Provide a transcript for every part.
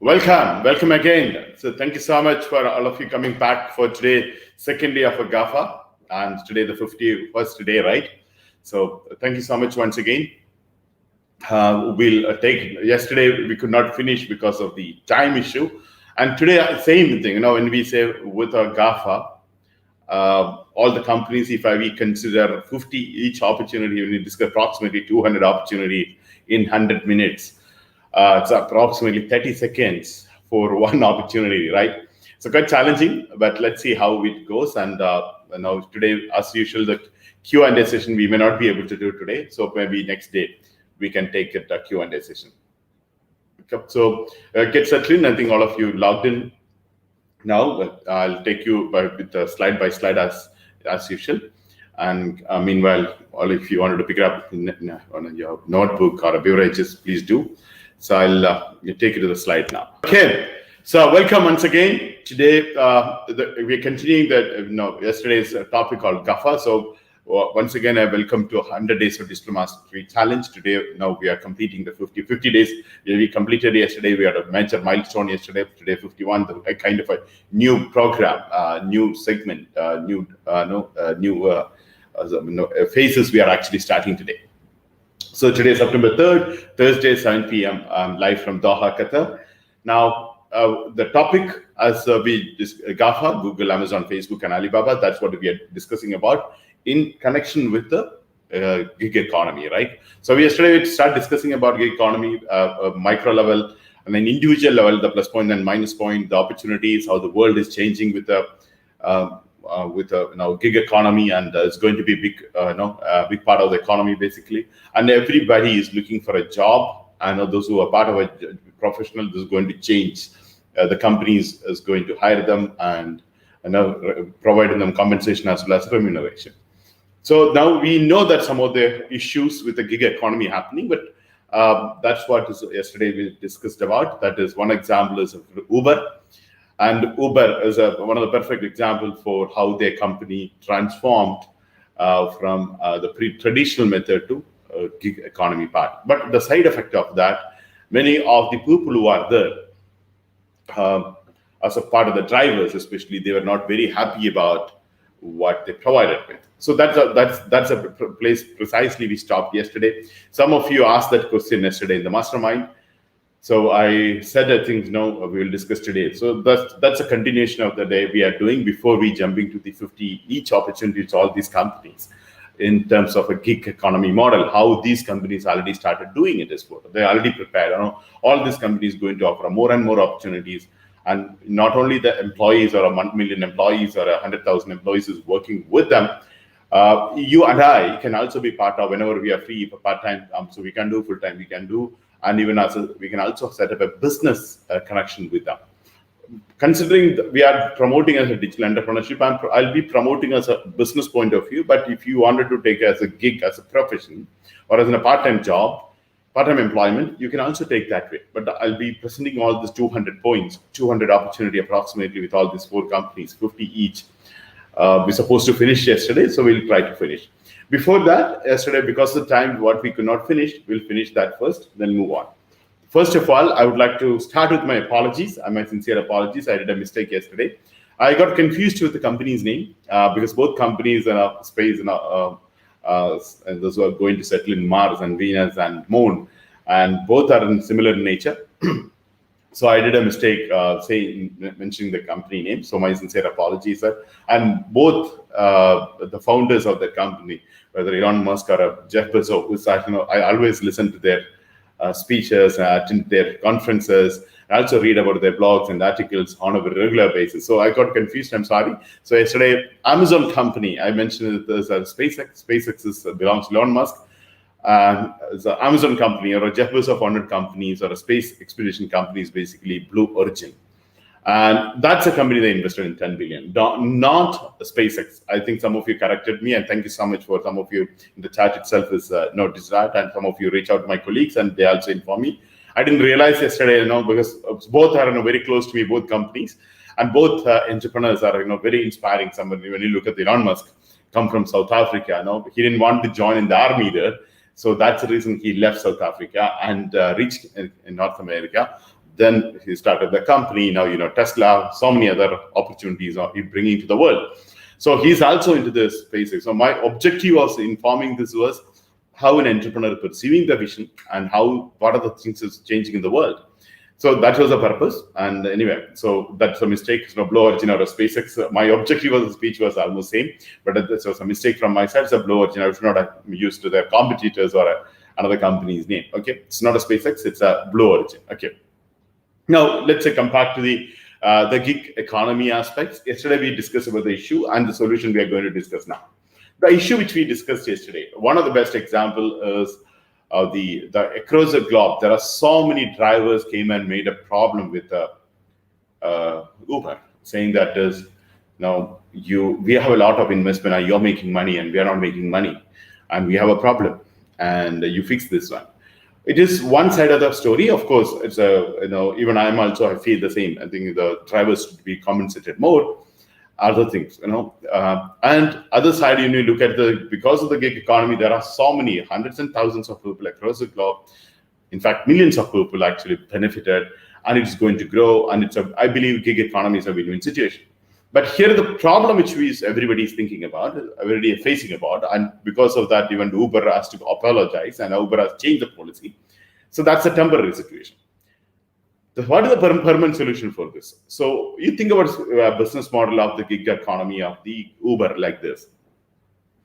Welcome again. So thank you so much for all of you coming back for today, second day of a Gafa, and today the 51st day, right? So thank you so much once again. We'll take, yesterday we could not finish because of the time issue. And today, same thing, when we say with a Gafa, all the companies, if we consider 50 each opportunity, when we discuss approximately 200 opportunity in 100 minutes, it's approximately 30 seconds for one opportunity, right? So quite challenging, but let's see how it goes. And today, as usual, the Q&A session we may not be able to do today. So maybe next day we can take it a Q&A session. Okay, so get settled in. I think all of you logged in now, but I'll take you with slide by slide as usual. And meanwhile, if you wanted to pick it up on your notebook or a beverages, please do. So I'll take you to the slide now. Okay, so welcome once again. Today we're continuing yesterday's topic called Gafa. So once again, I welcome to 100 days of digital mastery challenge. Today, now we are completing the 50 days. We completed yesterday. We had a major milestone yesterday. Today, 51, a kind of a new program, new segment, new phases we are actually starting today. So today is September 3rd, Thursday, 7 p.m. Live from Doha, Qatar. Now, the topic as Gafa, Google, Amazon, Facebook, and Alibaba, that's what we are discussing about in connection with the gig economy, right? So yesterday we started discussing about gig economy, micro level, and then individual level, the plus point and minus point, the opportunities, how the world is changing with the gig economy, and it's going to be a big part of the economy basically. And everybody is looking for a job, and those who are part of a professional, this is going to change. The companies is going to hire them and providing them compensation as well as remuneration. So now we know that some of the issues with the gig economy happening, but that's what yesterday we discussed about. That is one example is Uber. And Uber is one of the perfect examples for how their company transformed from the traditional method to gig economy part. But the side effect of that, many of the people who are there as a part of the drivers, especially, they were not very happy about what they provided with. So that's a place precisely we stopped yesterday. Some of you asked that question yesterday in the mastermind. So I said, I think, we will discuss today. So that's a continuation of the day we are doing before we jump into the 50 each opportunities, all these companies, in terms of a gig economy model, how these companies already started doing it as well. They're already prepared. All these companies going to offer more and more opportunities. And not only the employees or a 1 million employees or 100,000 employees is working with them, you and I can also be part of whenever we are free for part-time. So we can do full-time, we can do, and even we can also set up a business connection with them. Considering we are promoting as a digital entrepreneurship, I'll be promoting as a business point of view. But if you wanted to take it as a gig, as a profession, or as in a part-time job, part-time employment, you can also take that way. But I'll be presenting all these 200 points, 200 opportunity approximately with all these 4 companies, 50 each. We're supposed to finish yesterday, so we'll try to finish. Before that, yesterday, because of the time, what we could not finish, we'll finish that first, then move on. First of all, I would like to start with my apologies, and my sincere apologies. I did a mistake yesterday. I got confused with the company's name because both companies are space and those who are going to settle in Mars and Venus and Moon, and both are in similar nature. So I did a mistake mentioning the company name. So my sincere apologies, sir. And both the founders of the company, whether Elon Musk or Jeff Bezos, I always listen to their speeches, attend their conferences. I also read about their blogs and articles on a regular basis. So I got confused. I'm sorry. So yesterday, Amazon company, I mentioned it as SpaceX. SpaceX belongs to Elon Musk. It's an Amazon company or a Jeff Bezos founded companies or a space expedition companies, basically Blue Origin. And that's a company they invested in 10 billion, not SpaceX. I think some of you corrected me, and thank you so much for some of you in the chat itself is noticed that, and some of you reach out to my colleagues and they also inform me. I didn't realize yesterday, because both are very close to me, both companies, and both entrepreneurs are very inspiring. Somebody, when you look at Elon Musk, come from South Africa. He didn't want to join in the army there. So that's the reason he left South Africa and reached in North America. Then he started the company. Now, Tesla, so many other opportunities are bringing to the world. So he's also into this space. So my objective was informing this was how an entrepreneur perceiving the vision and what are the things is changing in the world. So that was the purpose. And anyway, so that's a mistake. Blue Origin or a SpaceX. My objective of the speech was almost same, but this was a mistake from my side. It's a Blue Origin. I should not have used to their competitors or another company's name. Okay, it's not a SpaceX. It's a Blue Origin. Okay. Now let's say come back to the gig economy aspects. Yesterday we discussed about the issue and the solution we are going to discuss now. The issue which we discussed yesterday, one of the best example is the across the globe. There are so many drivers came and made a problem with Uber, saying that is we have a lot of investment and you're making money and we are not making money, and we have a problem, and you fix this one. It is one side of the story. Of course, it's even I feel the same. I think the drivers should be compensated more. Other things, and other side, you look at because of the gig economy, there are so many hundreds and thousands of people across the globe. In fact, millions of people actually benefited, and it's going to grow. And I believe gig economy is a win-win situation. But here the problem which everybody is thinking about, everybody is facing about, and because of that, even Uber has to apologize, and Uber has changed the policy. So that's a temporary situation. What is the permanent solution for this? So you think about a business model of the gig economy of the Uber like this.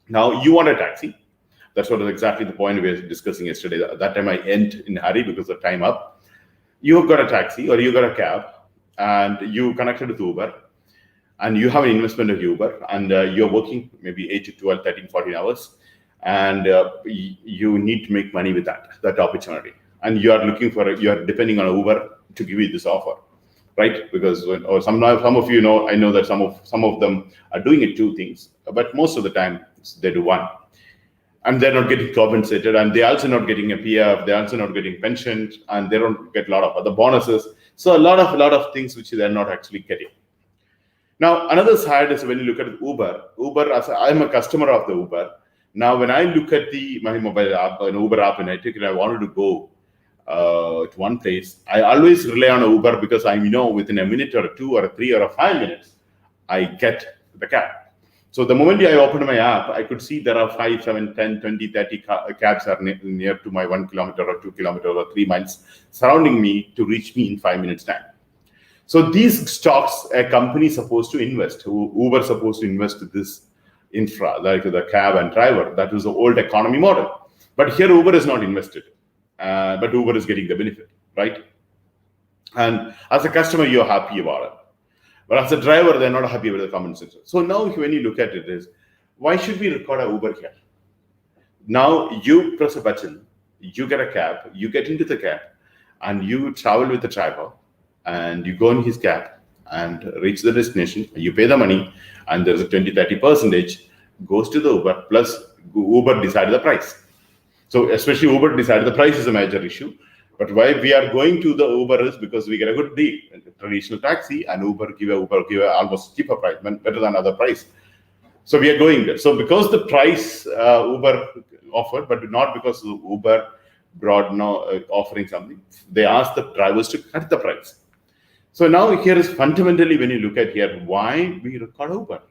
Now you want a taxi. That's what is exactly the point we were discussing yesterday. That time I end in a hurry because of time up. You've got a taxi or you got a cab and you connected with Uber and you have an investment of Uber and you're working maybe 8 to 12, 13, 14 hours and you need to make money with that opportunity. And you are depending on Uber to give you this offer, right? Because some of you know, I know that some of them are doing it two things, but most of the time they do one, and they're not getting compensated, and they're also not getting a PF, they're also not getting pension, and they don't get a lot of other bonuses. So a lot of things which they're not actually getting. Now another side is when you look at Uber, as I'm a customer of the Uber. Now when I look at my mobile app, an Uber app, and I wanted to go to one place, I always rely on Uber because I know within a minute or 2 or 3 or 5 minutes, I get the cab. So the moment I opened my app, I could see there are 5, 7, 10, 20, 30 cabs are near to my 1 kilometer or 2 kilometers or 3 miles surrounding me to reach me in 5 minutes time. So these stocks, a company is supposed to invest. Uber is supposed to invest this infra, like the cab and driver. That was the old economy model. But here Uber is not invested. But Uber is getting the benefit, right? And as a customer, you're happy about it. But as a driver, they're not happy with the compensation. So now when you look at it is, why should we record a Uber here? Now you press a button, you get a cab, you get into the cab, and you travel with the driver, and you go in his cab and reach the destination, you pay the money, and there's a 20-30% goes to the Uber, plus Uber decided the price. So especially Uber decided the price is a major issue. But why we are going to the Uber is because we get a good deal. Traditional taxi and Uber give almost cheaper price, better than other price. So we are going there. So because the price Uber offered, but not because Uber brought offering something, they asked the drivers to cut the price. So now here is fundamentally when you look at here, why we record Uber?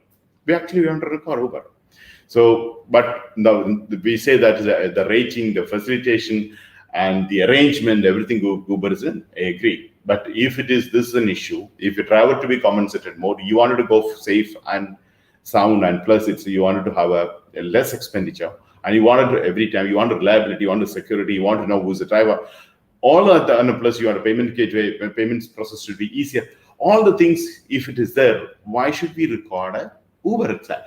We actually want to record Uber. So, but we say that the rating, the facilitation, and the arrangement, everything Uber is in. I agree. But if this is an issue, if you travel to be compensated more, you wanted to go safe and sound, and plus you wanted to have a less expenditure, and you wanted to, every time you want reliability, you want security, you want to know who's the driver. All of that, and plus you want a payment gateway, payments process should be easier. All the things, if it is there, why should we record a Uber itself?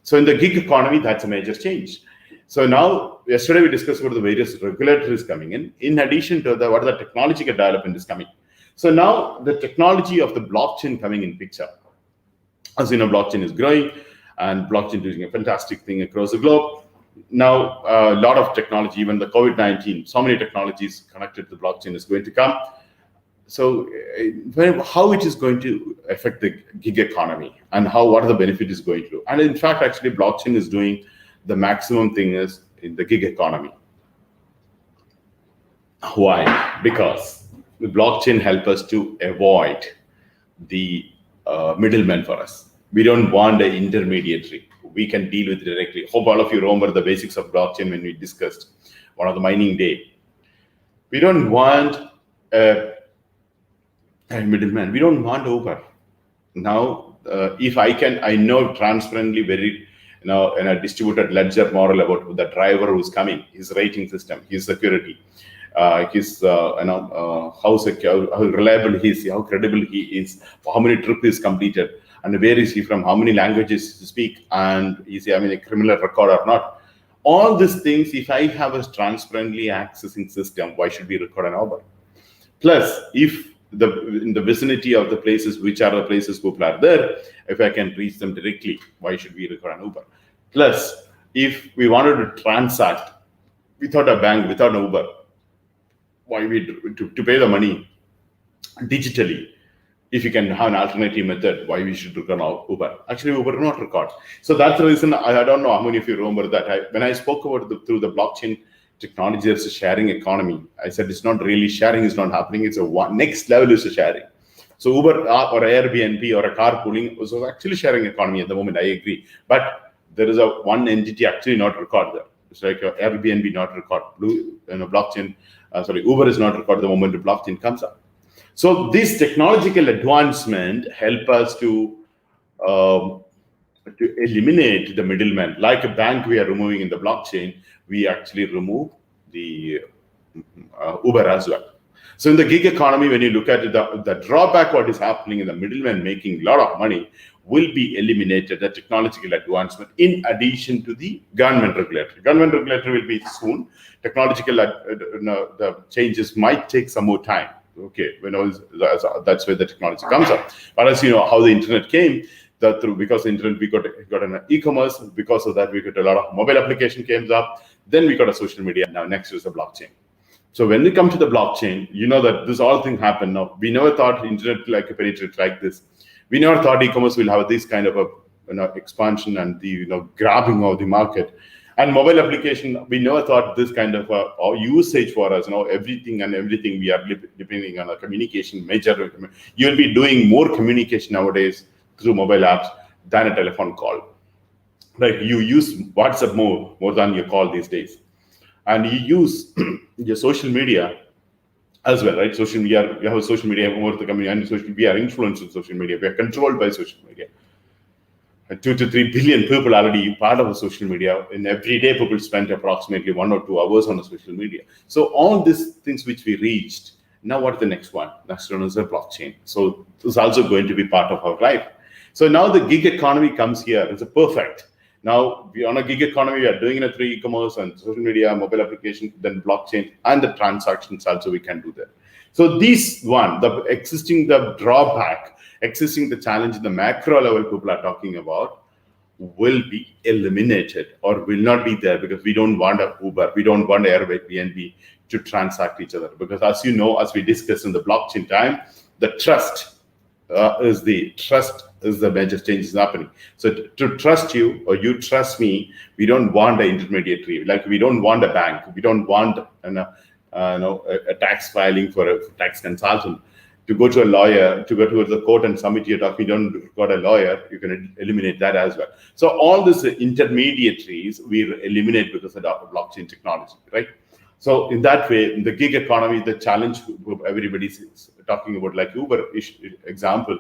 So in the gig economy, that's a major change. So now, yesterday we discussed about the various regulatories coming in addition to what are the technological development is coming. So now the technology of the blockchain coming in picture. As you know, blockchain is growing and blockchain doing a fantastic thing across the globe. Now, a lot of technology, even the COVID-19, so many technologies connected to the blockchain is going to come. So how it is going to affect the gig economy and what are the benefit is going to. And in fact, actually, blockchain is doing the maximum thing is in the gig economy. Why? Because the blockchain help us to avoid the middleman for us. We don't want an intermediary. We can deal with it directly. Hope all of you remember the basics of blockchain when we discussed one of the mining day. We don't want a middleman. We don't want Uber. Now, if I know transparently, very, in a distributed ledger model about the driver who's coming, his rating system, his security, his how secure, how reliable he is, how credible he is, how many trips he's completed, and where is he from, how many languages he speak, and is he having a criminal record or not. All these things, if I have a transparently accessing system, why should we record an Uber? Plus, if in the vicinity of the places, which are the places people are there, if I can reach them directly, why should we record an Uber? Plus, if we wanted to transact without a bank, without an Uber, why we to pay the money digitally? If you can have an alternative method, why we should record Uber? Actually, Uber do not record. So that's the reason I don't know how many of you remember that when I spoke about through the blockchain technology, there's a sharing economy. I said it's not really sharing is not happening. It's next level is a sharing. So Uber or Airbnb or a carpooling was actually sharing economy at the moment. I agree, but there is one entity actually not recorded there. It's like Airbnb not record. Blockchain. Uber is not recorded the moment the blockchain comes up. So this technological advancement help us to eliminate the middleman. Like a bank we are removing in the blockchain, we actually remove the Uber as well. So in the gig economy, when you look at it, the drawback, what is happening in the middleman making a lot of money will be eliminated, the technological advancement, in addition to the government regulatory. Government regulatory will be soon. Technological, the changes might take some more time. Okay, that's where the technology comes up. But as you know, how the internet came, because the internet we got an e-commerce. Because of that, we got a lot of mobile application came up. Then we got a social media. Now next is the blockchain. So when we come to the blockchain, you know that this all thing happened. Now we never thought internet like a penetrate like this. We never thought e-commerce will have this kind of a expansion and the grabbing of the market. And mobile application, we never thought this kind of usage for us. Everything we are depending on a communication major. You'll be doing more communication nowadays through mobile apps than a telephone call. Like you use WhatsApp more than your call these days, and you use your social media as well, right? Social media, you have social media over the community, and we are influenced with social media. We are controlled by social media. 2 to 3 billion people already part of the social media, and every day people spend approximately 1 or 2 hours on the social media. So all these things which we reached, now what is the next one? Next one is the blockchain. So this is also going to be part of our life. So now the gig economy comes here. It's a perfect. Now on a gig economy, we are doing it through e-commerce and social media, mobile application, then blockchain, and the transactions also we can do that. So the drawback, existing the challenge in the macro level people are talking about will be eliminated or will not be there, because we don't want a Uber, we don't want Airbnb to transact each other. Because as you know, as we discussed in the blockchain time, the trust is the major change is happening. So to trust you or you trust me, we don't want an intermediary. Like we don't want a bank, we don't want a tax filing for a tax consultant. To go to a lawyer, to go to the court and submit your document, you don't got a lawyer, you can eliminate that as well. So all these intermediaries we eliminate because of the blockchain technology, right? So in that way, in the gig economy, the challenge everybody's talking about, like Uber example,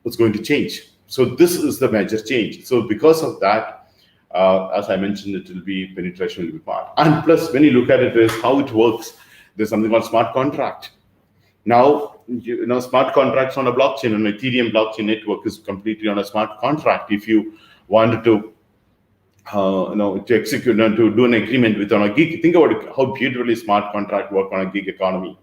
is going to change. So this is the major change. So because of that, as I mentioned, it will be penetration will be part. And plus, when you look at it, is how it works. There's something called smart contract. Now, smart contracts on a blockchain, an Ethereum blockchain network is completely on a smart contract. If you wanted to, to execute and to do an agreement with on a gig, think about it, how beautifully smart contract work on a gig economy.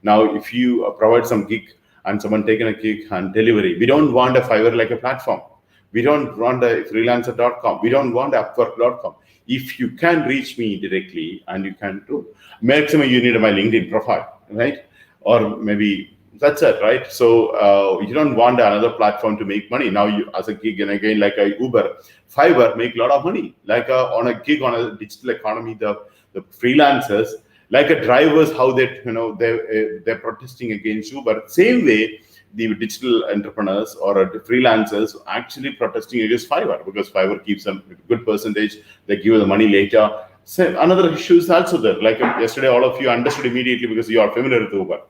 Now, if you provide some gig and someone taking a gig and delivery, we don't want a Fiverr like a platform. We don't want a freelancer.com. We don't want Upwork.com. If you can reach me directly and you can do, maximum you need my LinkedIn profile, right? Or maybe that's it, right? So you don't want another platform to make money. Now you, as a gig, and again, like a Uber, Fiverr make a lot of money. Like on a gig on a digital economy, the freelancers, Like a drivers, how they're protesting against Uber. Same way, the digital entrepreneurs or freelancers actually protesting against Fiverr, because Fiverr keeps a good percentage. They give you the money later. So another issue is also there. Like yesterday, all of you understood immediately because you are familiar with Uber.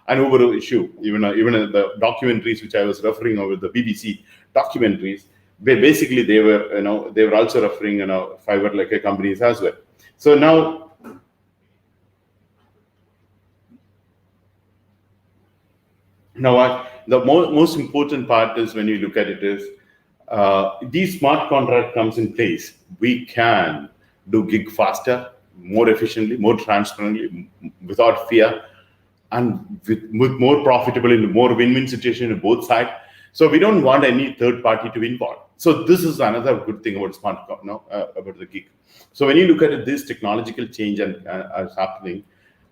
An Uber issue, even the documentaries which I was referring over, the BBC documentaries, basically they were also referring Fiverr like a companies as well. So now the most important part is, when you look at it, is these smart contract comes in place. We can do gig faster, more efficiently, more transparently, without fear, and with more profitable, in more win-win situation in both sides. So we don't want any third party to involve. So this is another good thing about about the gig. So when you look at it, this technological change is happening,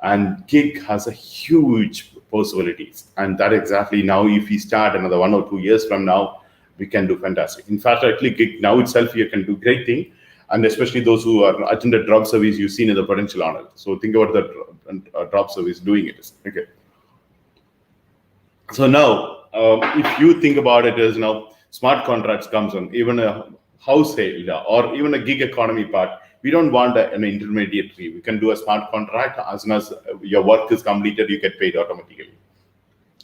and gig has a huge possibilities. And that exactly, now if we start another 1 or 2 years from now, we can do fantastic. In fact, actually gig now itself, you can do great thing. And especially those who are attended drop service, you've seen in the potential on it. So think about that drop service doing it. Okay. So now, if you think about it as now, smart contracts comes on, even a house sale or even a gig economy part. We don't want an intermediary. We can do a smart contract. As soon as your work is completed, you get paid automatically.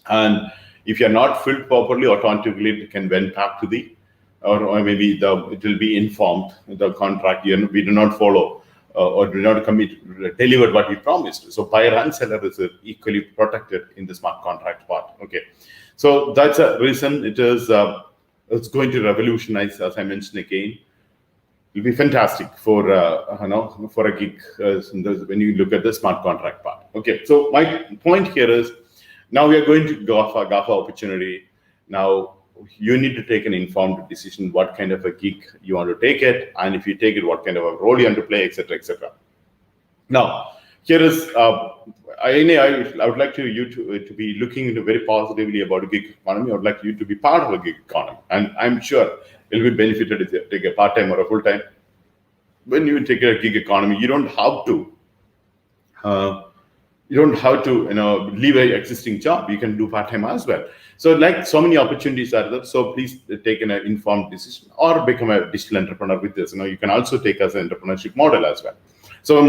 And if you're not filled properly, automatically it can went back to the, or maybe it will be informed, the contract, we do not follow or do not deliver what we promised. So buyer and seller is equally protected in the smart contract part. Okay, so that's a reason it's going to revolutionize, as I mentioned again. It'll be fantastic for for a gig when you look at the smart contract part. Okay, so my point here is, now we are going to Gafa opportunity. Now you need to take an informed decision what kind of a gig you want to take it, and if you take it, what kind of a role you want to play, etc., etc. Now here is I would like you to be looking into very positively about a gig economy. I would like you to be part of a gig economy, and I'm sure you'll be benefited if you take a part-time or a full-time. When you take a gig economy, you don't have to leave an existing job. You can do part-time as well. So like so many opportunities are there. So please take an informed decision or become a digital entrepreneur with this. You can also take as an entrepreneurship model as well. So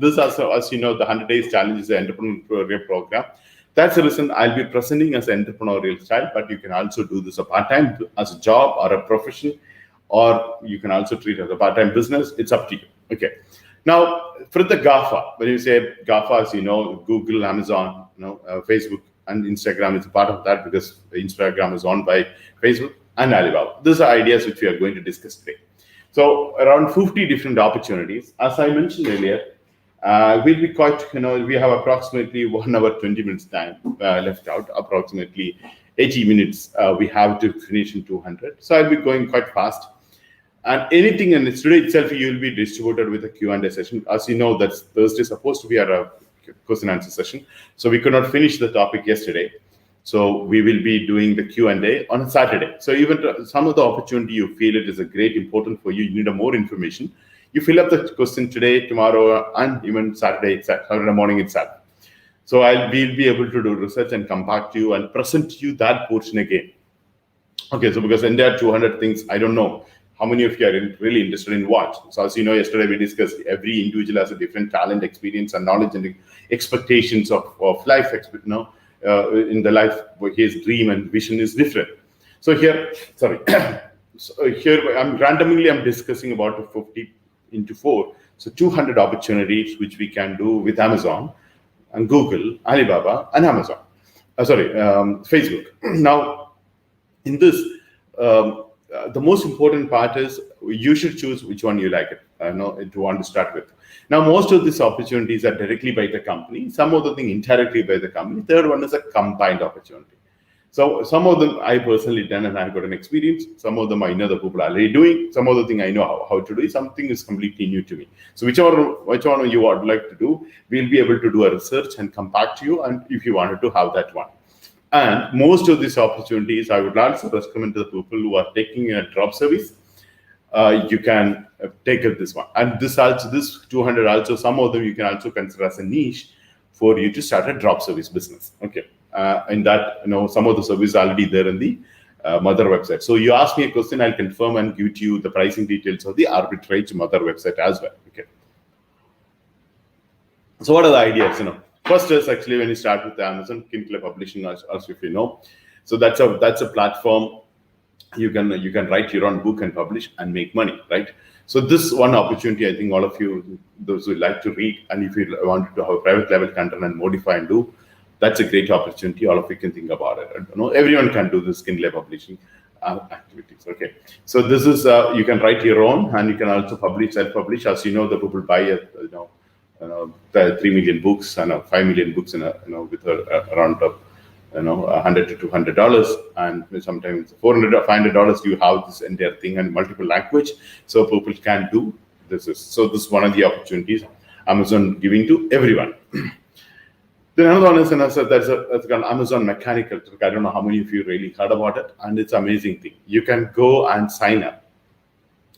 this also, as you know, the 100 Days Challenge is an entrepreneurial program. That's the reason I'll be presenting as an entrepreneurial style, but you can also do this a part-time as a job or a profession, or you can also treat it as a part-time business. It's up to you. Okay. Now, for the Gafa, when you say Gafa, as you know, Google, Amazon, Facebook, and Instagram is a part of that, because Instagram is owned by Facebook and Alibaba. These are ideas which we are going to discuss today. So around 50 different opportunities. As I mentioned earlier, we'll be quite, we have approximately 1 hour, 20 minutes time left out, approximately 80 minutes we have to finish in 200. So I'll be going quite fast. And anything, and today itself, you will be distributed with a Q&A session. As you know, that's Thursday supposed to be our question and answer session. So we could not finish the topic yesterday. So we will be doing the Q&A on a Saturday. So even some of the opportunity you feel it is a great important for you, you need a more information, you fill up the question today, tomorrow, and even Saturday morning itself. So we'll be able to do research and come back to you and present to you that portion again. Okay, so because in there 200 things, I don't know how many of you are really interested in what. So as you know, yesterday we discussed every individual has a different talent, experience, and knowledge and expectations of life, in the life where his dream and vision is different. So here, sorry, so here I'm discussing about 50 into 4. So 200 opportunities which we can do with Amazon and Google, Alibaba, and Amazon. Facebook. Now, in this, the most important part is you should choose which one you like to want to start with. Now, most of these opportunities are directly by the company. Some of the things indirectly by the company. Third one is a combined opportunity. So some of them I personally done and I've got an experience. Some of them I know the people are already doing. Some other thing I know how to do. Something is completely new to me. So whichever one you would like to do, we'll be able to do a research and come back to you. And if you wanted to have that one. And most of these opportunities, I would also recommend to the people who are taking a drop service. you can take up this one. And this 200 also, some of them you can also consider as a niche for you to start a drop service business. Okay, in that, some of the service already there in the mother website. So you ask me a question, I'll confirm and give to you the pricing details of the arbitrage mother website as well. Okay. So what are the ideas? First is actually when you start with Amazon Kindle Publishing, as if you know. So that's a platform. You can write your own book and publish and make money, right? So this one opportunity, I think all of you, those who like to read, and if you want to have private level content and modify and do, that's a great opportunity. All of you can think about it. Everyone can do this Kindle publishing activities. Okay, so this is you can write your own, and you can also publish, self-publish. As you know, the people buy the 3 million books and 5 million books with around $100 to $200, and sometimes $400 or $500. You have this entire thing and multiple language, so people can do this. This is one of the opportunities Amazon giving to everyone. Then another one is that's called Amazon Mechanical Turk. I don't know how many of you really heard about it, and it's an amazing thing. You can go and sign up,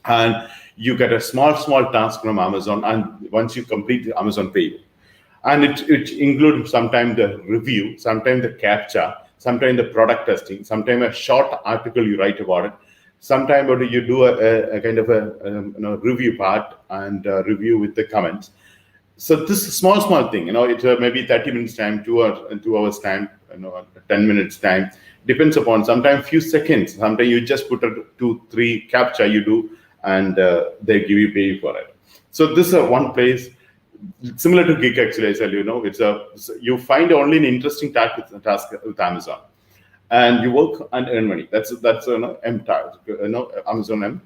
and you get a small task from Amazon, and once you complete, Amazon pay you. And it includes sometimes the review, sometimes the captcha, sometimes the product testing, sometimes a short article you write about it, sometimes you do a kind of a review part and review with the comments. So this is small thing, it's maybe 30 minutes time, 2 hours time, 10 minutes time, depends upon, sometimes few seconds, sometimes you just put a 2-3 captcha you do, and they give you pay for it. So this is one place similar to gig. Actually, I tell you, you find only an interesting task with Amazon, and you work and earn money. That's M task, Amazon M.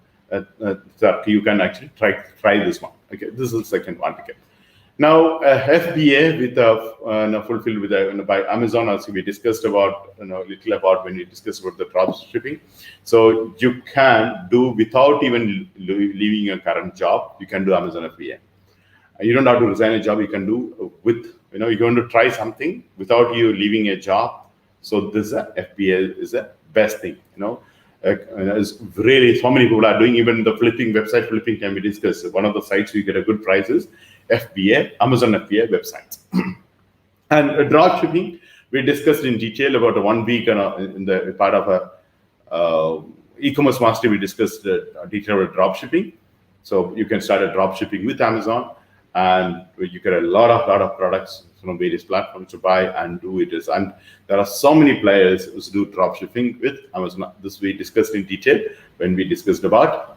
You can actually try this one. Okay, this is the second one. Okay. Now FBA with fulfilled with by Amazon, as we discussed about little about when we discussed about the drop shipping. So you can do without even leaving your current job. You can do Amazon FBA. You don't have to resign a job. You can do with you're going to try something without you leaving a job. So this FBA is the best thing. It's really, so many people are doing. Even the website flipping can be discussed. One of the sites you get a good price is FBA, Amazon FBA websites. And drop shipping, we discussed in detail about 1 week in the part of a e-commerce mastery. We discussed detail about drop shipping. So you can start a drop shipping with Amazon, and you get a lot of products from various platforms to buy and do it. And there are so many players who do drop shipping with Amazon. This we discussed in detail when we discussed about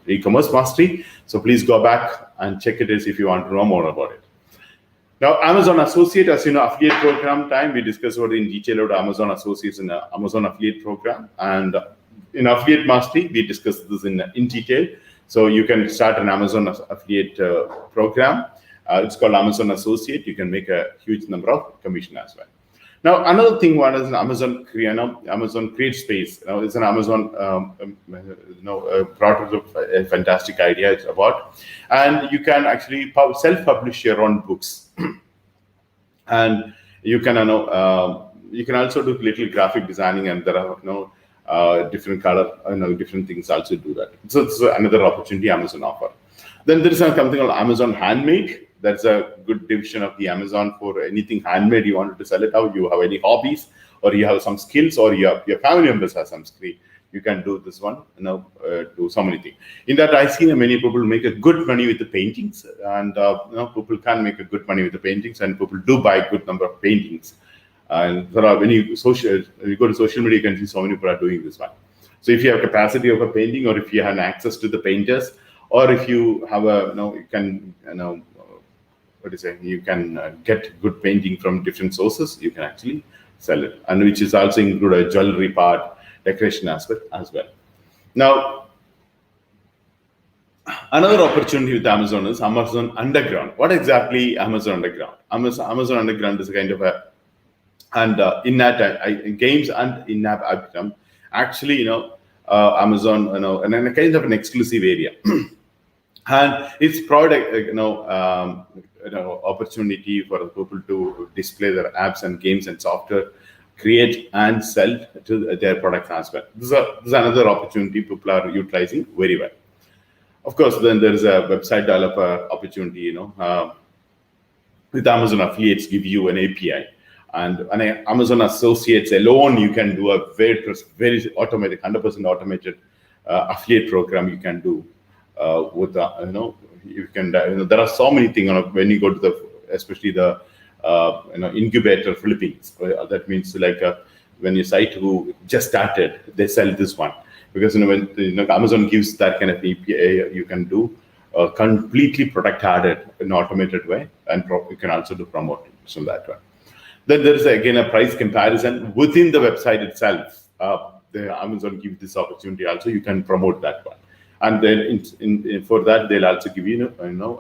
e-commerce mastery. So please go back and check it if you want to know more about it. Now, Amazon Associate, as you know, affiliate program time, we discussed about in detail about Amazon Associates in the Amazon affiliate program. And in affiliate mastery, we discussed this in detail. So you can start an Amazon affiliate program. It's called Amazon Associate. You can make a huge number of commission as well. Now, another thing, one is Amazon Create Space. It's an Amazon brought a fantastic idea it's about, and you can actually self-publish your own books, and you can also do little graphic designing, and there are different color, different things also do that. So it's another opportunity Amazon offer. Then there is something called Amazon Handmade. That's a good division of the Amazon for anything handmade you wanted to sell it out. You have any hobbies, or you have some skills, or your family members have some skill. You can do this one, do so many things. In that, I see many people make a good money with the paintings, and people can make a good money with the paintings, and people do buy a good number of paintings. And there are when you go to social media, you can see so many people are doing this one. So if you have capacity of a painting, or if you have access to the painters, or if you have you can you can get good painting from different sources, you can actually sell it, and which is also include a jewelry part, decoration aspect as well. Now, another opportunity with Amazon is Amazon Underground. What exactly Amazon Underground? Amazon Underground is a kind of a in-app games and in-app item. Actually, Amazon, and a kind of an exclusive area. And it's product, opportunity for people to display their apps and games and software, create and sell to their products as well. This is another opportunity people are utilizing very well. Of course, then there is a website developer opportunity. With Amazon affiliates give you an API, and Amazon associates alone you can do a very automatic, 100% automated affiliate program you can do with you can there are so many things when you go to the especially the incubator Philippines. That means like when your site who just started, they sell this one because when Amazon gives that kind of API, you can do completely product added in an automated way, and you can also do promoting from that one. Then there is again a price comparison within the website itself. The Amazon gives this opportunity also. You can promote that one, and then for that they'll also give you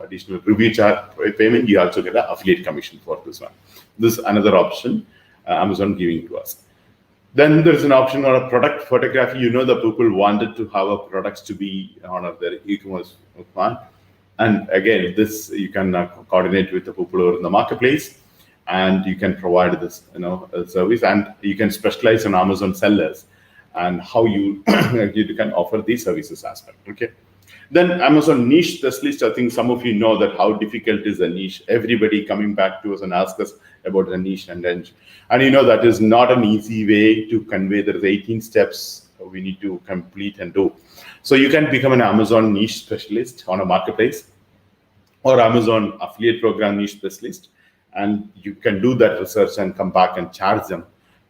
additional review charge payment. You also get an affiliate commission for this one. This is another option Amazon giving to us. Then there's an option on a product photography. The people wanted to have a products to be on their e-commerce plan. And again, this you can coordinate with the people who are in the marketplace, and you can provide this service, and you can specialize on Amazon sellers and how you can offer these services as well. Okay. Then Amazon niche specialist. I think some of you know that how difficult is a niche. Everybody coming back to us and ask us about the niche and that is not an easy way to convey. There's 18 steps we need to complete and do. So you can become an Amazon niche specialist on a marketplace or Amazon affiliate program niche specialist, and you can do that research and come back and charge them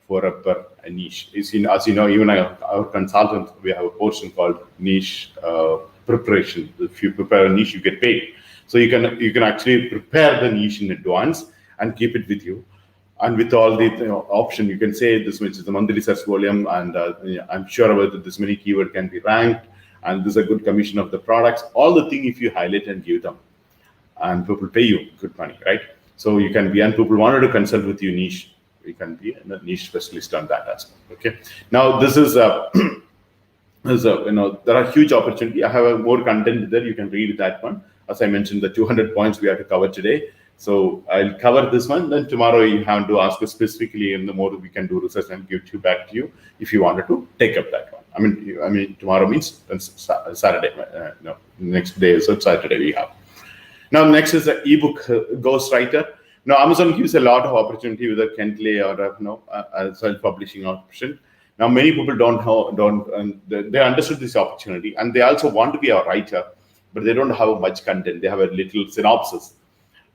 for a niche. As you know, even our consultants, we have a portion called niche preparation. If you prepare a niche, you get paid. So you can actually prepare the niche in advance and keep it with you. And with all the option, you can say this much is the monthly search volume, and I'm sure about that this many keyword can be ranked, and this is a good commission of the products. All the thing if you highlight and give them, and people pay you good money, right? So you can be, and people wanted to consult with you niche, you can be a niche specialist on that as well. Okay. Now this is there are huge opportunity. I have more content there. You can read that one. As I mentioned, the 200 points we have to cover today. So I'll cover this one. Then tomorrow you have to ask us specifically, and the more we can do research and give you back to you if you wanted to take up that one. I mean tomorrow means Saturday. Next day is Saturday we have. Now next is the ebook ghostwriter. Now Amazon gives a lot of opportunity with a Kentley or a self-publishing option. Now many people they understood this opportunity, and they also want to be a writer, but they don't have much content. They have a little synopsis,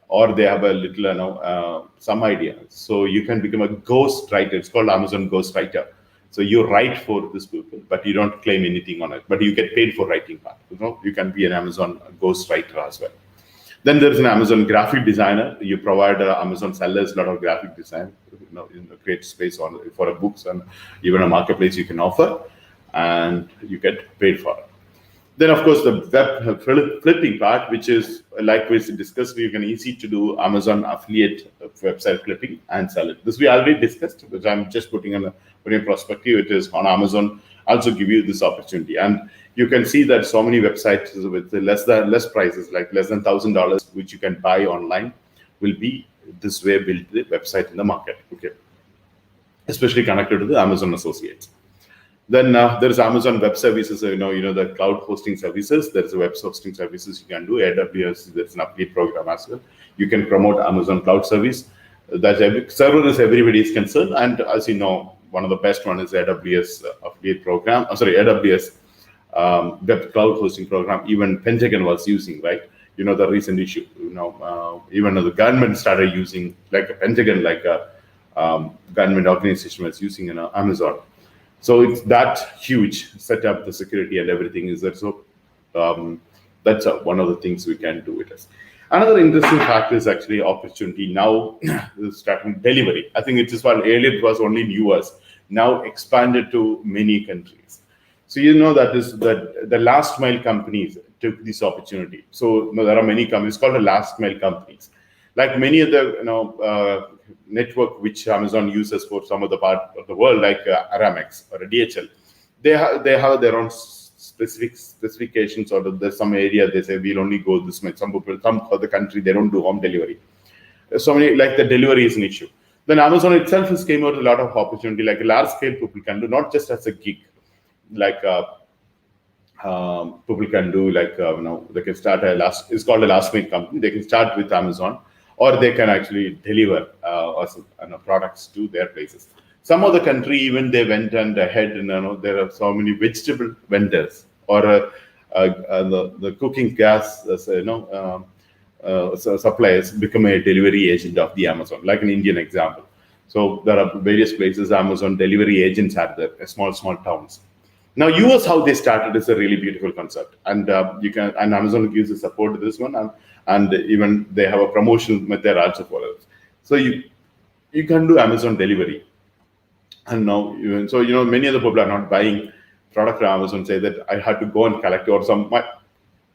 or they have a little some idea. So you can become a ghost writer. It's called Amazon ghostwriter. So you write for this people, but you don't claim anything on it, but you get paid for writing part. You can be an Amazon ghostwriter as well. Then there's an Amazon graphic designer. You provide Amazon sellers a lot of graphic design, in the create space for books, and even a marketplace you can offer, and you get paid for it. Then of course the web flipping part, which is like we discussed, you can easy to do Amazon affiliate website flipping and sell it. This we already discussed, which I'm just putting in perspective. It is on Amazon also give you this opportunity, and you can see that so many websites with less prices, like less than $1,000, which you can buy online, will be this way build the website in the market. Okay, especially connected to the Amazon associates. Then there's Amazon Web Services. The cloud hosting services. There's a web hosting services you can do. AWS. There's an affiliate program as well. You can promote Amazon Cloud Service. That server is everybody's concern, and as you know, one of the best one is AWS affiliate program. AWS web cloud hosting program. Even Pentagon was using, right? The recent issue. Even the government started using, like Pentagon, like a government organization was using Amazon. So it's that huge setup, the security and everything is there. So that's one of the things we can do with us. Another interesting fact is actually opportunity now starting delivery. I think it is one earlier it was only in US, now expanded to many countries. So that is that the last mile companies took this opportunity. So there are many companies called the last mile companies. Like many of the network which Amazon uses for some of the part of the world, like Aramex or a DHL, they have their own specifications, or there's some area they say we'll only go this much. Some other country they don't do home delivery. So many, like the delivery is an issue. Then Amazon itself has came out with a lot of opportunity, like large scale people can do, not just as a gig, like People can do like they can start a last. It's called a last minute company. They can start with Amazon, or they can actually deliver also, products to their places. Some of the country even they went and ahead, and there are so many vegetable vendors or the cooking gas, suppliers become a delivery agent of the Amazon, like an Indian example. So there are various places Amazon delivery agents are there, small towns. Now, US, how they started is a really beautiful concept, and you can, and Amazon gives the support to this one, and even they have a promotion method also for it. So you can do Amazon delivery, and now even so, many other people are not buying product from Amazon. Say that I had to go and collect, or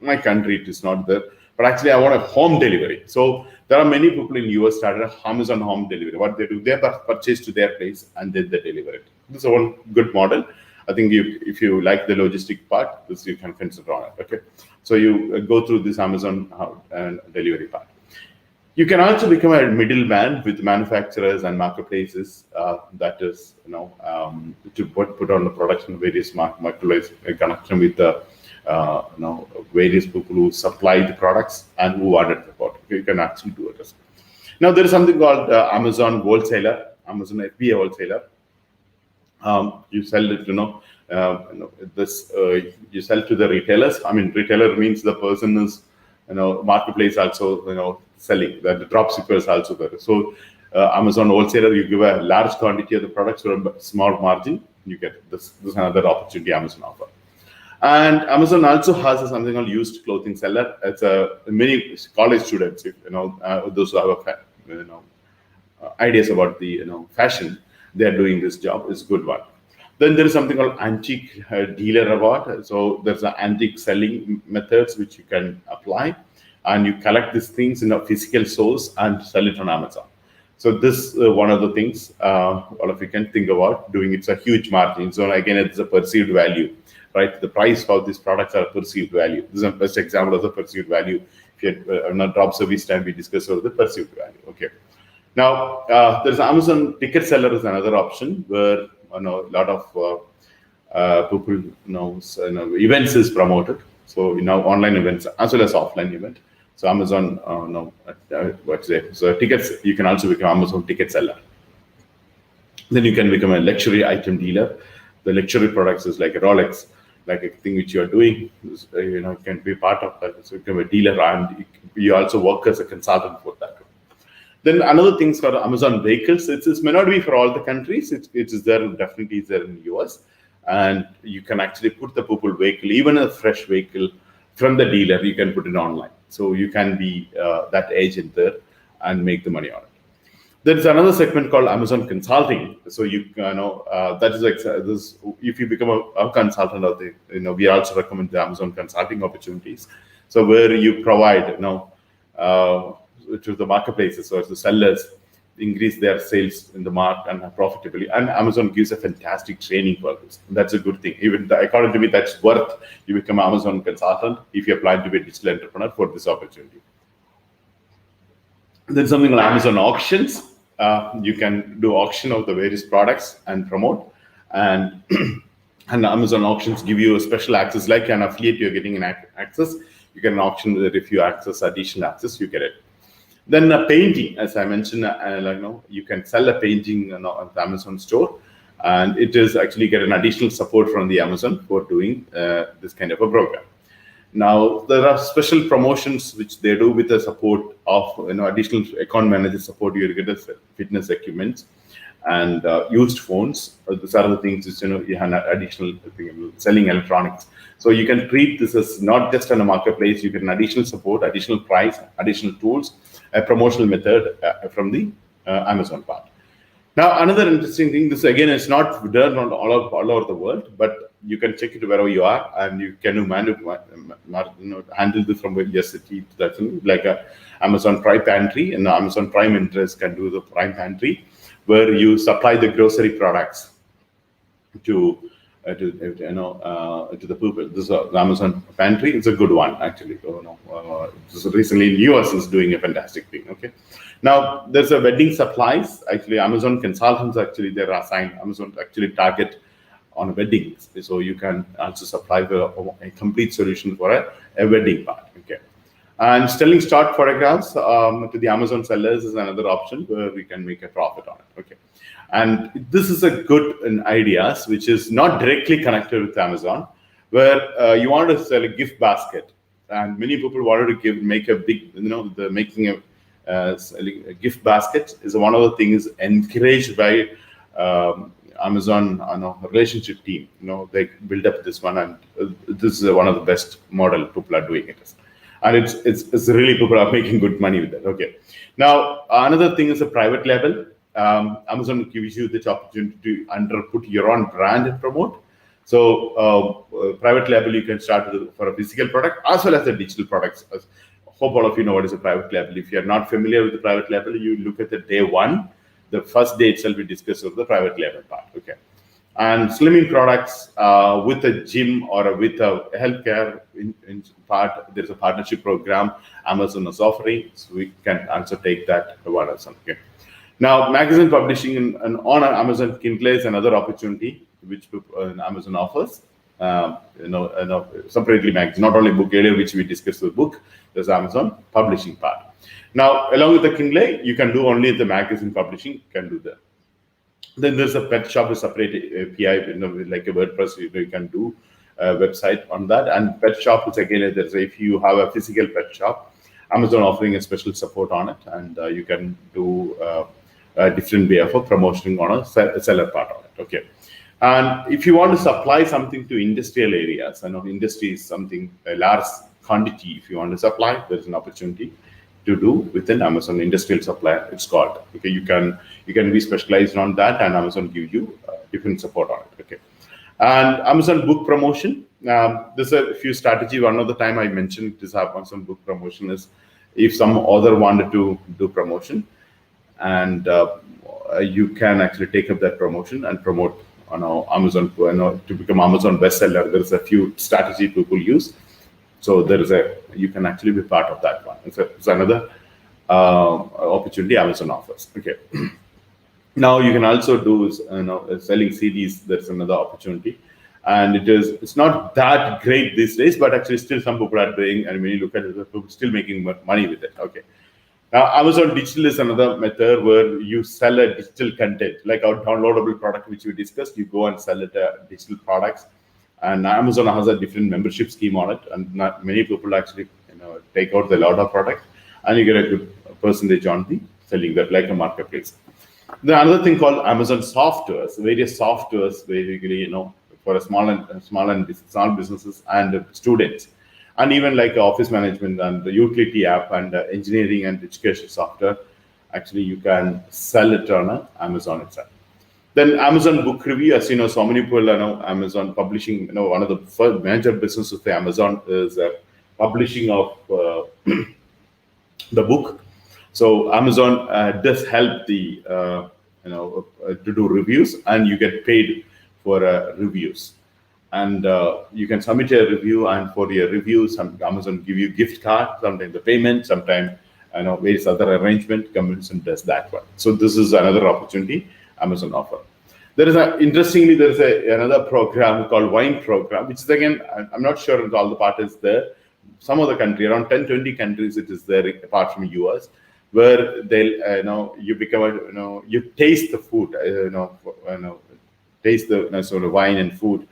my country it is not there, but actually I want a home delivery. So there are many people in US started Amazon home delivery. What they do, they purchase to their place and then they deliver it. This is one good model. I think if you like the logistic part, this you can consider on it. Okay, so you go through this Amazon and delivery part. You can also become a middleman with manufacturers and marketplaces. That is, to put on the production various marketplace connection with the various people who supply the products and who order the product. You can actually do it. Now there is something called Amazon wholesaler, Amazon FBA wholesaler. You sell it, you sell to the retailers. I mean, retailer means the person is, marketplace also, selling. That the drop shipper is also there. So Amazon wholesaler, you give a large quantity of the products for a small margin, you get this. This is another opportunity Amazon offer. And Amazon also has something called used clothing seller. It's many college students, those who have ideas about the fashion, they are doing this job. Is good one. Then there is something called antique dealer award. So there's an antique selling methods which you can apply, and you collect these things in a physical source and sell it on Amazon. So this one of the things all of you can think about doing. It's a huge margin. So again, it's a perceived value, right? The price of these products are perceived value. This is a best example of the perceived value. If you had not drop service time, we discussed over the perceived value. Okay. Now, there's Amazon ticket seller is another option where a lot of people events is promoted. So online events as well as offline event. So Amazon, so tickets, you can also become Amazon ticket seller. Then you can become a luxury item dealer. The luxury products is like a Rolex, like a thing which you are doing. Can be part of that. So you become a dealer, and you also work as a consultant for that. Then another thing is called Amazon vehicles. It may not be for all the countries. It is there, definitely is there in the US. And you can actually put the people vehicle, even a fresh vehicle from the dealer, you can put it online. So you can be that agent there and make the money on it. There's another segment called Amazon Consulting. So that is like this. If you become a consultant of the, we also recommend the Amazon Consulting opportunities. So where you provide, to the marketplaces or the sellers, increase their sales in the market and profitably. And Amazon gives a fantastic training for this. That's a good thing. Even according to me, that's worth you become Amazon consultant if you plan to be a digital entrepreneur for this opportunity. Then something like Amazon auctions. You can do auction of the various products and promote. And and Amazon auctions give you a special access, like an affiliate, you're getting an access. You can auction if you access additional access, you get it. Then painting, as I mentioned, you can sell a painting on the Amazon store, and it is actually get an additional support from the Amazon for doing this kind of a program. Now there are special promotions which they do with the support of additional account manager support. You get fitness equipment and used phones. These are the things which you have additional selling electronics. So you can treat this as not just on a marketplace. You get an additional support, additional price, additional tools, a promotional method from the Amazon part. Now, another interesting thing, this again is not done all over the world, but you can check it wherever you are, and you can handle this from your city. That's like a Amazon Prime Pantry, and the Amazon Prime Interest can do the Prime Pantry, where you supply the grocery products to the people. This is the Amazon Pantry. It's a good one, actually. Recently in US is doing a fantastic thing. Okay. Now there's a wedding supplies. Actually, Amazon consultants they're assigned. Amazon actually target on a wedding. So you can also supply a complete solution for a wedding part. Okay. And selling stock photographs to the Amazon sellers is another option where we can make a profit on it. Okay. And this is a good ideas which is not directly connected with Amazon, where you want to sell a gift basket, and many people wanted to make a big, the making a gift basket is one of the things encouraged by Amazon relationship team. They build up this one, and this is one of the best model people are doing it. And it's really people are making good money with that. Okay. Now another thing is a private label. Amazon gives you the opportunity to put your own brand and promote. So private label you can start for a physical product as well as the digital products. Hope all of you know what is a private label. If you are not familiar with the private label, you look at the day one. The first day itself we discuss of the private label part. Okay. And slimming products with a gym or with a healthcare in part, there's a partnership program Amazon is offering, so we can also take that one as well. Okay. Now, magazine publishing and on Amazon Kindle is another opportunity which Amazon offers. Separately magazine, not only book earlier, which we discussed the book. There's Amazon publishing part. Now, along with the Kindle, you can do only the magazine publishing. Can do that. Then there's a pet shop, a separate API, like a WordPress. You can do a website on that. And pet shop is again, if you have a physical pet shop, Amazon offering a special support on it, and you can do a different way of promoting on a seller part of it. Okay. And if you want to supply something to industrial areas, I know industry is something a large quantity. If you want to supply, there's an opportunity to do within Amazon industrial supply. It's called. Okay, you can be specialized on that, and Amazon give you different support on it. Okay, and Amazon book promotion. There's a few strategy. One of the time I mentioned this Amazon book promotion is if some author wanted to do promotion, and you can actually take up that promotion and promote on Amazon to become Amazon bestseller. There's a few strategy people use. So you can actually be part of that one. It's another opportunity Amazon offers. Okay. Now you can also do selling CDs. There's another opportunity, and it's not that great these days, but actually still some people are doing. And when you look at it, people still making money with it. Okay. Now Amazon Digital is another method where you sell a digital content, like our downloadable product which we discussed. You go and sell it digital products. And Amazon has a different membership scheme on it, and not many people actually take out the lot of product, and you get a good percentage on the selling that, like a marketplace. The another thing called Amazon softwares, various softwares, basically for small businesses and students, and even like office management and the utility app and engineering and education software. Actually, you can sell it on Amazon itself. Then Amazon book review, as you know, so many people know Amazon publishing. One of the first major businesses of Amazon is publishing of the book. So Amazon does help the to do reviews, and you get paid for reviews. And you can submit a review, and for your reviews, Amazon give you gift card, sometimes the payment, sometimes various other arrangement. Amazon does that one. So this is another opportunity Amazon offer. Interestingly, there is another program called Wine Program, which is again, I'm not sure if all the part is there. Some of the country, around 10, 20 countries, it is there apart from US, where they'll, you become, you taste the food, taste the sort of wine and food,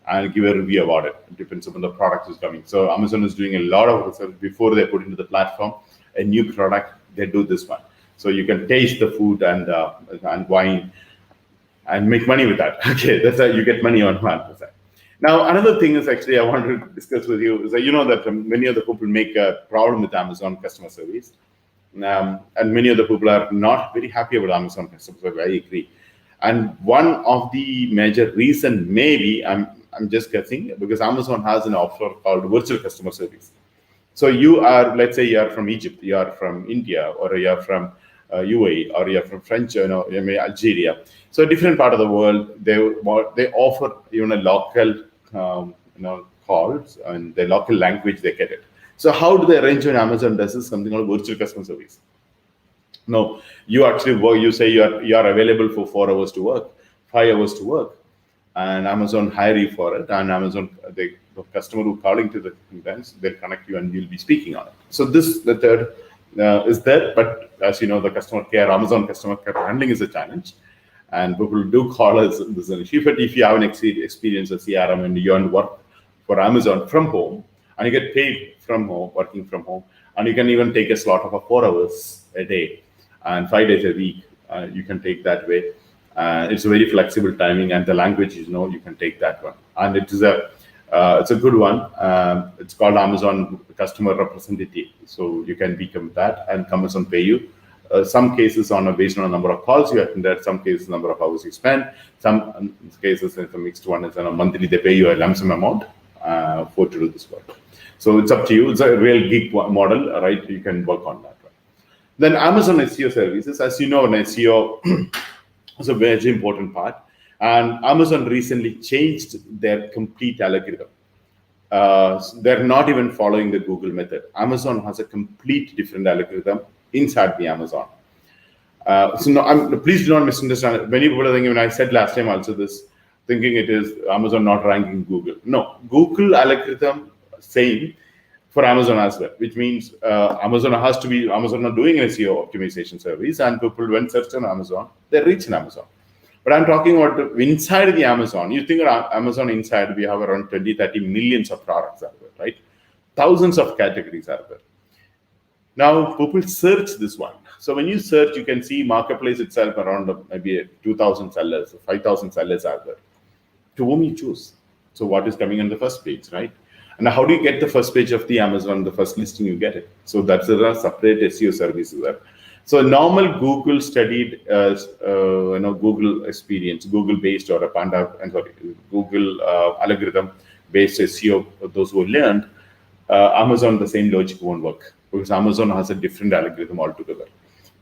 and give a review about it. It depends on the product is coming. So Amazon is doing a lot of research before they put into the platform a new product. They do this one, so you can taste the food and wine, and make money with that. Okay, that's how you get money on one. Now, another thing is actually I want to discuss with you is that that many of the people make a problem with Amazon customer service, and many of the people are not very happy about Amazon customer service. I agree, and one of the major reason, maybe I'm just guessing, because Amazon has an offer called virtual customer service. So you are, let's say, you are from Egypt, you are from India, or you are from UAE, or you're from French, Algeria. So a different part of the world, they offer even a local, calls, and the local language they get it. So how do they arrange when Amazon does is something called virtual customer service? No, you actually work. You say you are available for 4 hours to work, 5 hours to work, and Amazon hire you for it, and Amazon, the customer who calling to the events, they'll connect you and you'll be speaking on it. So this, the third is there, but as you know, the customer care, Amazon customer care handling is a challenge, and people do call us this is an issue. But if you have an experience of CRM and you want to work for Amazon from home, and you get paid from home, working from home, and you can even take a slot of 4 hours a day and 5 days a week, you can take that way. It's a very flexible timing, and the language you can take that one, and it's a good one. It's called Amazon Customer Representative, so you can become that, and Amazon pay you. Some cases based on a number of calls you attended, some cases number of hours you spend, some cases it's a mixed one. It's on a monthly, they pay you a lump sum amount for to do this work. So it's up to you. It's a real gig model, right? You can work on that. Right? Then Amazon SEO services, as you know, an SEO is a very important part. And Amazon recently changed their complete algorithm. They're not even following the Google method. Amazon has a complete different algorithm inside the Amazon. Please do not misunderstand. Many people are thinking, when I said last time also this, thinking it is Amazon not ranking Google. No, Google algorithm same for Amazon as well, which means Amazon are doing an SEO optimization service, and people when search on Amazon, they reach in Amazon. But I'm talking about inside the Amazon. You think about Amazon inside, we have around 20-30 millions of products out there, right? Thousands of categories out there. Now, people search this one. So when you search, you can see marketplace itself around maybe 2,000 sellers, 5,000 sellers out there. To whom you choose. So what is coming on the first page, right? And how do you get the first page of the Amazon, the first listing you get it? So that's a separate SEO services there. So normal Google studied, Google experience, Google based or Google algorithm based SEO. Those who learned, Amazon the same logic won't work because Amazon has a different algorithm altogether.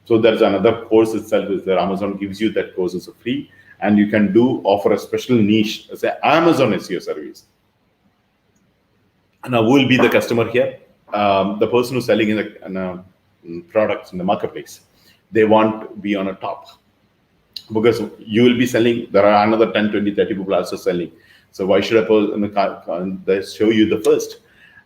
So there's another course itself is there. Amazon gives you that course as a free, and you can offer a special niche as an Amazon SEO service. Now, who will be the customer here? The person who's selling in products in the marketplace. They want to be on a top because you will be selling. There are another 10, 20, 30 people also selling. So why should they show you the first?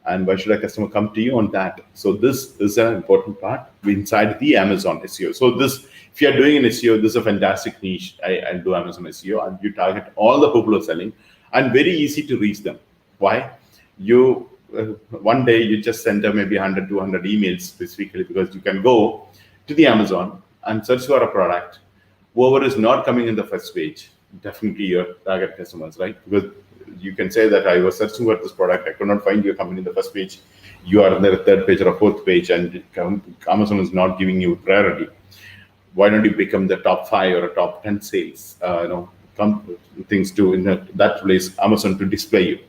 And why should a customer come to you on that? So this is an important part inside the Amazon SEO. So if you are doing an SEO, this is a fantastic niche. I do Amazon SEO, and you target all the people who are selling, and very easy to reach them. Why? One day you just send them maybe 100, 200 emails specifically, because you can go to the Amazon and search for a product. Whoever is not coming in the first page, definitely your target customers, right? Because you can say that I was searching for this product, I could not find your company in the first page. You are on the third page or a fourth page, and Amazon is not giving you priority. Why don't you become the top 5 or a top 10 sales? Things to in that place, Amazon to display you.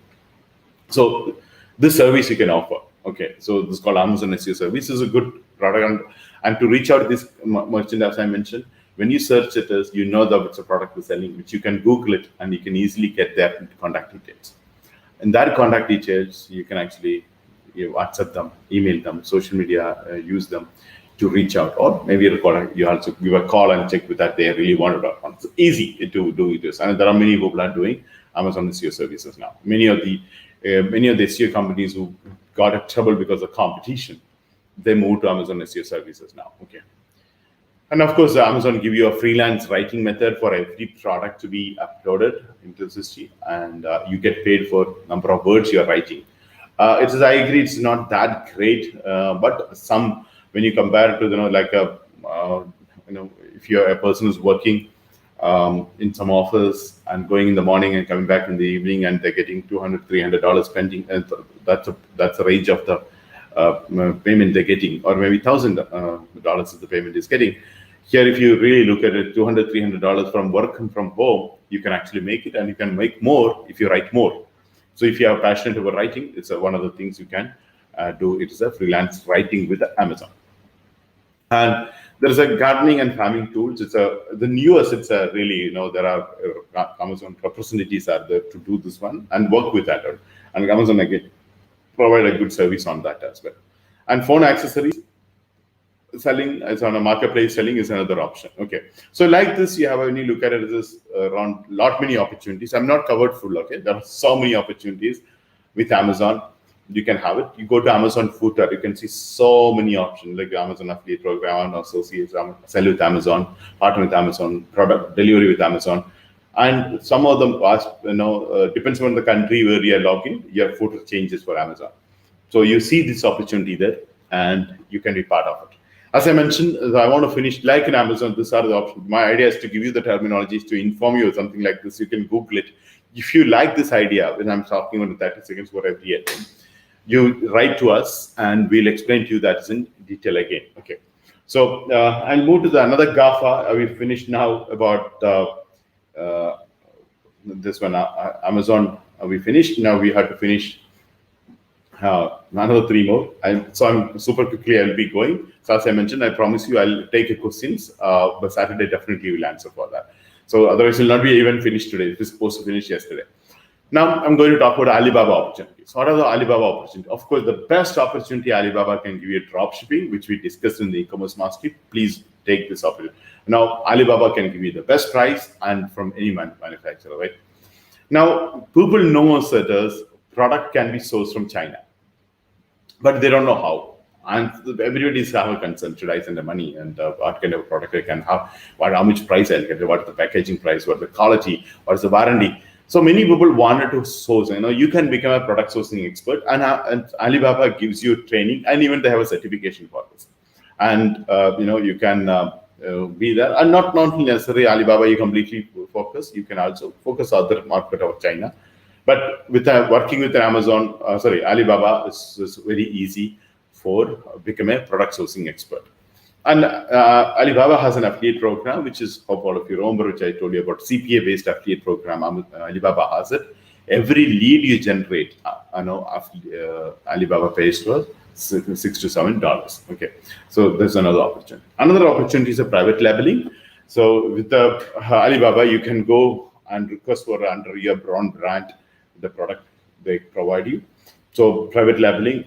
So this service you can offer. Okay, so this is called Amazon SEO service. This is a good product, and to reach out to this merchant, as I mentioned, when you search it, you know that it's a product is selling, which you can Google it, and you can easily get their contact details. And that contact details, you can actually WhatsApp them, email them, social media, use them to reach out, or maybe you also give a call and check with that they really want it or not. It's easy to do this, and there are many people are doing Amazon SEO services now. Many of the SEO companies who got in trouble because of competition, they moved to Amazon SEO services now. Okay. And of course, Amazon give you a freelance writing method for every product to be uploaded into the system, and you get paid for number of words you are writing. I agree, it's not that great, but when you compare it to if you're a person who's working in some office and going in the morning and coming back in the evening, and they're getting $200, $300 spending, and that's the range of the payment they're getting, or maybe $1,000 is the payment is getting. Here, if you really look at it, $200, $300 from work and from home, you can actually make it, and you can make more if you write more. So if you are passionate about writing, it's one of the things you can do. It is a freelance writing with Amazon. And there is a gardening and farming tools. It's the newest. It's really, there are Amazon representatives are there to do this one and work with that. And Amazon again provide a good service on that as well. And phone accessories. selling as on a marketplace selling is another option. Okay, so like this, you have, when you look at it, this around lot many opportunities. I'm not covered full. Okay, there are so many opportunities with Amazon. You can have it. You go to Amazon footer, you can see so many options like Amazon affiliate program, associates, sell with Amazon, partner with Amazon, product delivery with Amazon, and some of them depends on the country where you are logging, your footer changes for Amazon. So you see this opportunity there, and you can be part of it. As I mentioned, I want to finish like in Amazon. These are the options. My idea is to give you the terminologies to inform you of something like this. You can Google it. If you like this idea, when I'm talking about 30 seconds for every item, you write to us and we'll explain to you that in detail again. Okay. So I'll move to another Gafa. We finished now about this one. Amazon, we finished. Now we have to finish another 3 more. So I'm super quickly, I'll be going. So as I mentioned, I promise you I'll take your questions, but Saturday definitely will answer for that. So otherwise it will not be even finished today. It was supposed to finish yesterday. Now I'm going to talk about Alibaba opportunities. What are the Alibaba opportunities? Of course, the best opportunity Alibaba can give you drop shipping, which we discussed in the e-commerce mastery. Please take this opportunity. Now Alibaba can give you the best price and from any manufacturer, right? Now people know us that product can be sourced from China, but they don't know how. And everybody's have a concern: should I send the money, and what kind of product I can have, how much price I'll get, what is the packaging price, what is the quality, what is the warranty. So many people wanted to source. You can become a product sourcing expert, and Alibaba gives you training, and even they have a certification for this. And you can be there, and not necessarily Alibaba. You completely focus. You can also focus other market of China, but with working with Amazon, Alibaba is very easy for become a product sourcing expert. And Alibaba has an affiliate program, which is, hope all of you remember, which I told you about, CPA-based affiliate program. Alibaba has it. Every lead you generate, Alibaba pays to us $6 to $7. Okay, so there's another opportunity. Another opportunity is a private labeling. So with the Alibaba, you can go and request for under your own brand the product they provide you. So private labeling,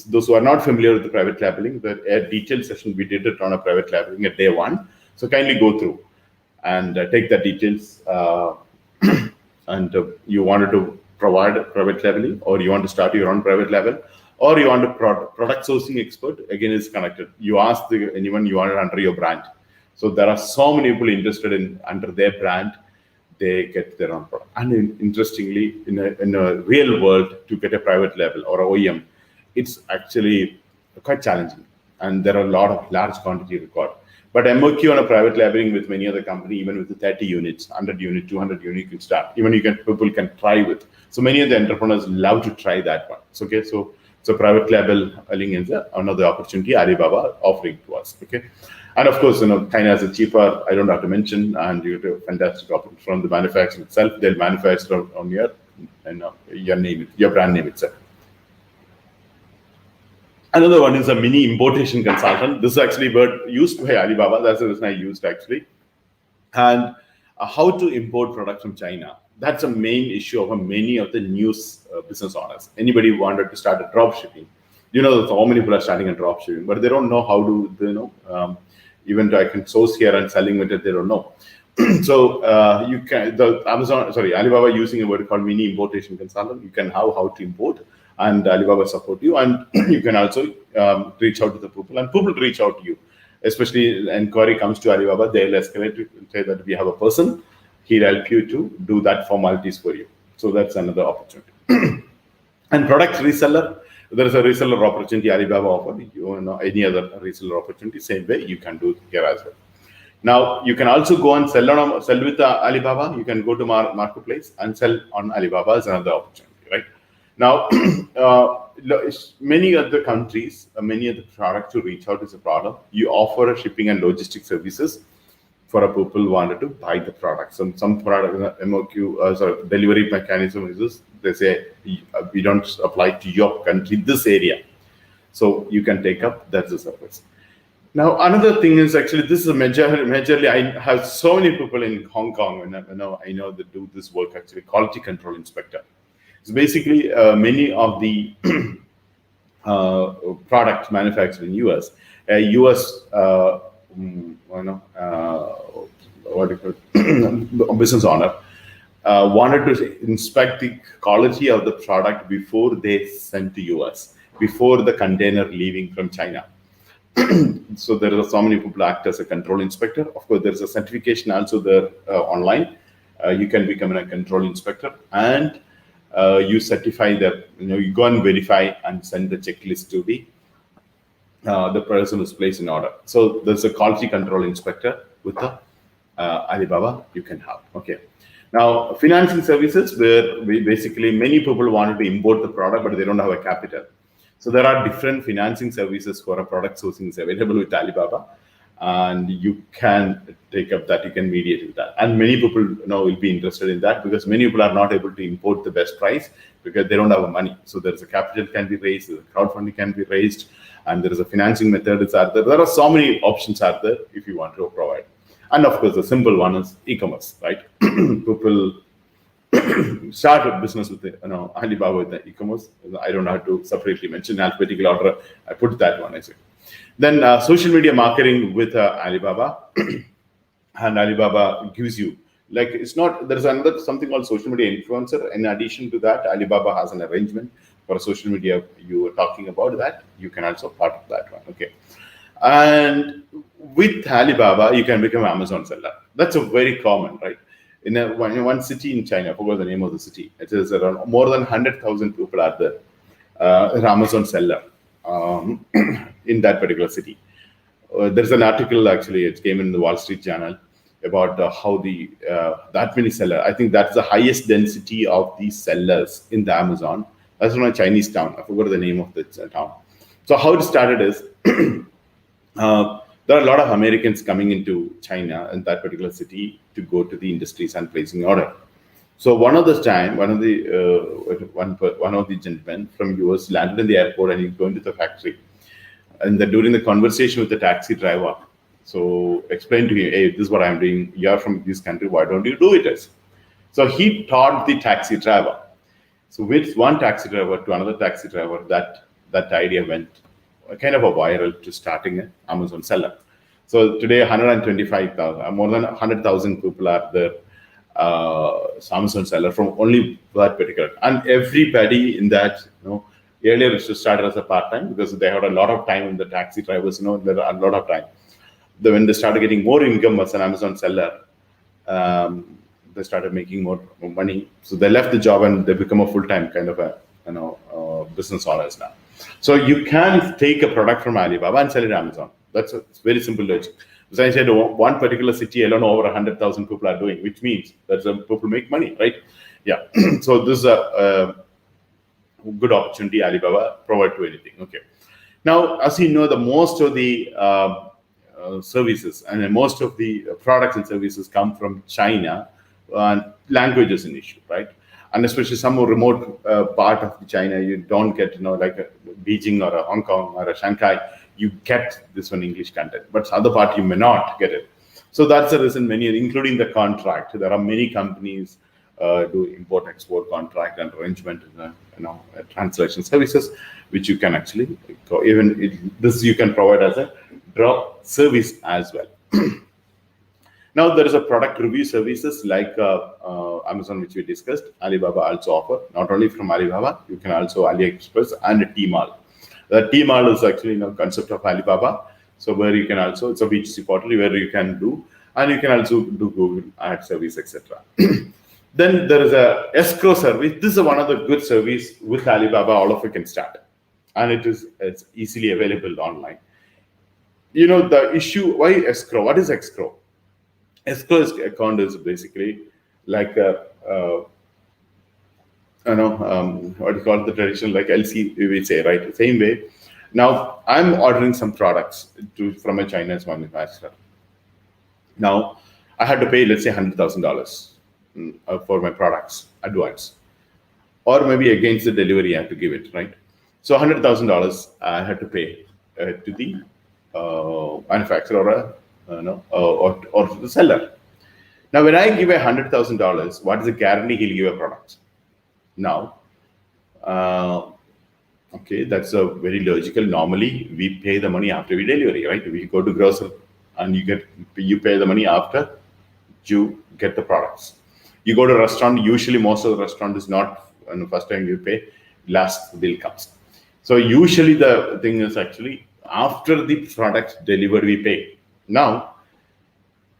those who are not familiar with the private labeling, the detailed session, we did it on a private labeling at day 1. So kindly go through and take the details. And you wanted to provide private labeling, or you want to start your own private label, or you want a product sourcing expert, again, is connected. You ask anyone you want it under your brand. So there are so many people interested in under their brand. They get their own product. And interestingly, in a real world, to get a private label or OEM, it's actually quite challenging. And there are a lot of large quantity required. But MOQ on a private labeling with many other company, even with the 30 units, 100 unit, 200 unit, you can start. Even people can try with. So many of the entrepreneurs love to try that one. Okay, so private labeling is another opportunity Alibaba offering to us. Okay. And of course, China has a cheaper, I don't have to mention, and you get a fantastic option from the manufacturer itself. They'll manufacture on your name, your brand name itself. Another one is a mini importation consultant. This is actually a word used by Alibaba. That's the reason I used actually. And how to import products from China. That's a main issue of many of the new business owners. Anybody wanted to start a drop shipping. So many people are starting a drop shipping, but they don't know how to, even though I can source here and selling it, they don't know. So you can, Alibaba using a word called mini importation consultant. You can have how to import, and Alibaba support you, and you can also reach out to the people, and people reach out to you. Especially inquiry comes to Alibaba, they'll escalate to say that we have a person, he'll help you to do that formalities for you. So that's another opportunity. And product reseller, there is a reseller opportunity Alibaba offer. Any other reseller opportunity, same way you can do here as well. Now you can also go and sell with Alibaba. You can go to marketplace and sell on Alibaba as another opportunity, right? Now, many other countries, many of the products you reach out as a product, you offer a shipping and logistics services for a people who wanted to buy the product. Some product MOQ, delivery mechanism is this. They say we don't apply to your country, this area. So you can take up, that's the service. Now, another thing is actually, this is a majorly, I have so many people in Hong Kong, and I know that do this work actually, quality control inspector. So basically, many of the product manufactured in US. A US, what do you call it? Business owner wanted to inspect the quality of the product before they sent to US, before the container leaving from China. So there are so many people act as a control inspector. Of course, there is a certification also there online. You can become a control inspector, and you certify that, you go and verify and send the checklist to the person who's placed in order. So there's a quality control inspector with the Alibaba you can have. Okay. Now, financing services, where we basically many people wanted to import the product, but they don't have a capital. So there are different financing services for a product sourcing is available with Alibaba, and you can take up that, you can mediate with that. And many people will be interested in that, because many people are not able to import the best price because they don't have money. So there's a capital can be raised, crowdfunding can be raised, and there is a financing method. There are so many options out there if you want to provide. And of course, the simple one is e-commerce, right? People start a business with Alibaba with the e-commerce. I don't have to separately mention alphabetical order. I put that one, I say. Then social media marketing with Alibaba, and Alibaba gives you, like, it's not, there's another something called social media influencer. In addition to that, Alibaba has an arrangement for social media. You were talking about that. You can also part of that one. Okay. And with Alibaba, you can become Amazon seller. That's a very common, right? In one city in China, I forgot the name of the city. It is around more than 100,000 people are there, an Amazon seller in that particular city. There's an article, actually, it came in the Wall Street Journal about how that many sellers. I think that's the highest density of these sellers in the Amazon. That's from a Chinese town. I forgot the name of the town. So how it started is there are a lot of Americans coming into China in that particular city to go to the industries and placing order. So one of the gentlemen from US landed in the airport, and he's going to the factory. And during the conversation with the taxi driver, so explained to him, hey, this is what I'm doing. You're from this country. Why don't you do it? So he taught the taxi driver. So with one taxi driver to another taxi driver, that idea went kind of a viral to starting an Amazon seller. So today, 125,000, more than 100,000 people are there. Amazon seller from only that particular, and everybody in that, earlier it started as a part-time because they had a lot of time, in the taxi drivers, there are a lot of time. When they started getting more income as an Amazon seller, they started making more money. So they left the job and they become a full-time kind of a business owners now. So you can take a product from Alibaba and sell it to Amazon. It's very simple logic. As I said, one particular city alone, over 100,000 people are doing, which means that people make money, right? Yeah. So this is a good opportunity Alibaba provide to anything. Okay. Now, as you know, the most of the services and most of the products and services come from China, and language is an issue, right? And especially some more remote part of China, you don't get, like a Beijing or a Hong Kong or a Shanghai, you get this one English content, but other part you may not get it. So that's the reason many, including the contract, there are many companies do import-export contract and arrangement, translation services, which you can actually go. This you can provide as a drop service as well. Now there is a product review services like Amazon, which we discussed. Alibaba also offer, not only from Alibaba, you can also AliExpress and Tmall. The Tmall is actually a concept of Alibaba. So where you can also, it's a B2C portal where you can do, and you can also do Google ad service, etc. Then there is a escrow service. This is one of the good service with Alibaba. All of you can start, and it's easily available online. The issue, why escrow? What is escrow? Escrow account is basically like what do you call the traditional, like LC, we say, right? Same way. Now I'm ordering some products from a Chinese manufacturer. Now I had to pay, let's say, $100,000 for my products advance, or maybe against the delivery I have to give it, right? So $100,000 I had to pay to the manufacturer or to the seller. Now, when I give $100,000, what is the guarantee he'll give a product? Now, Okay, that's a very logical. Normally, we pay the money after we delivery, right? We go to grocery and you pay the money after you get the products. You go to a restaurant. Usually, most of the restaurant is not first time you pay, last bill comes. So usually the thing is actually after the product delivered we pay. Now,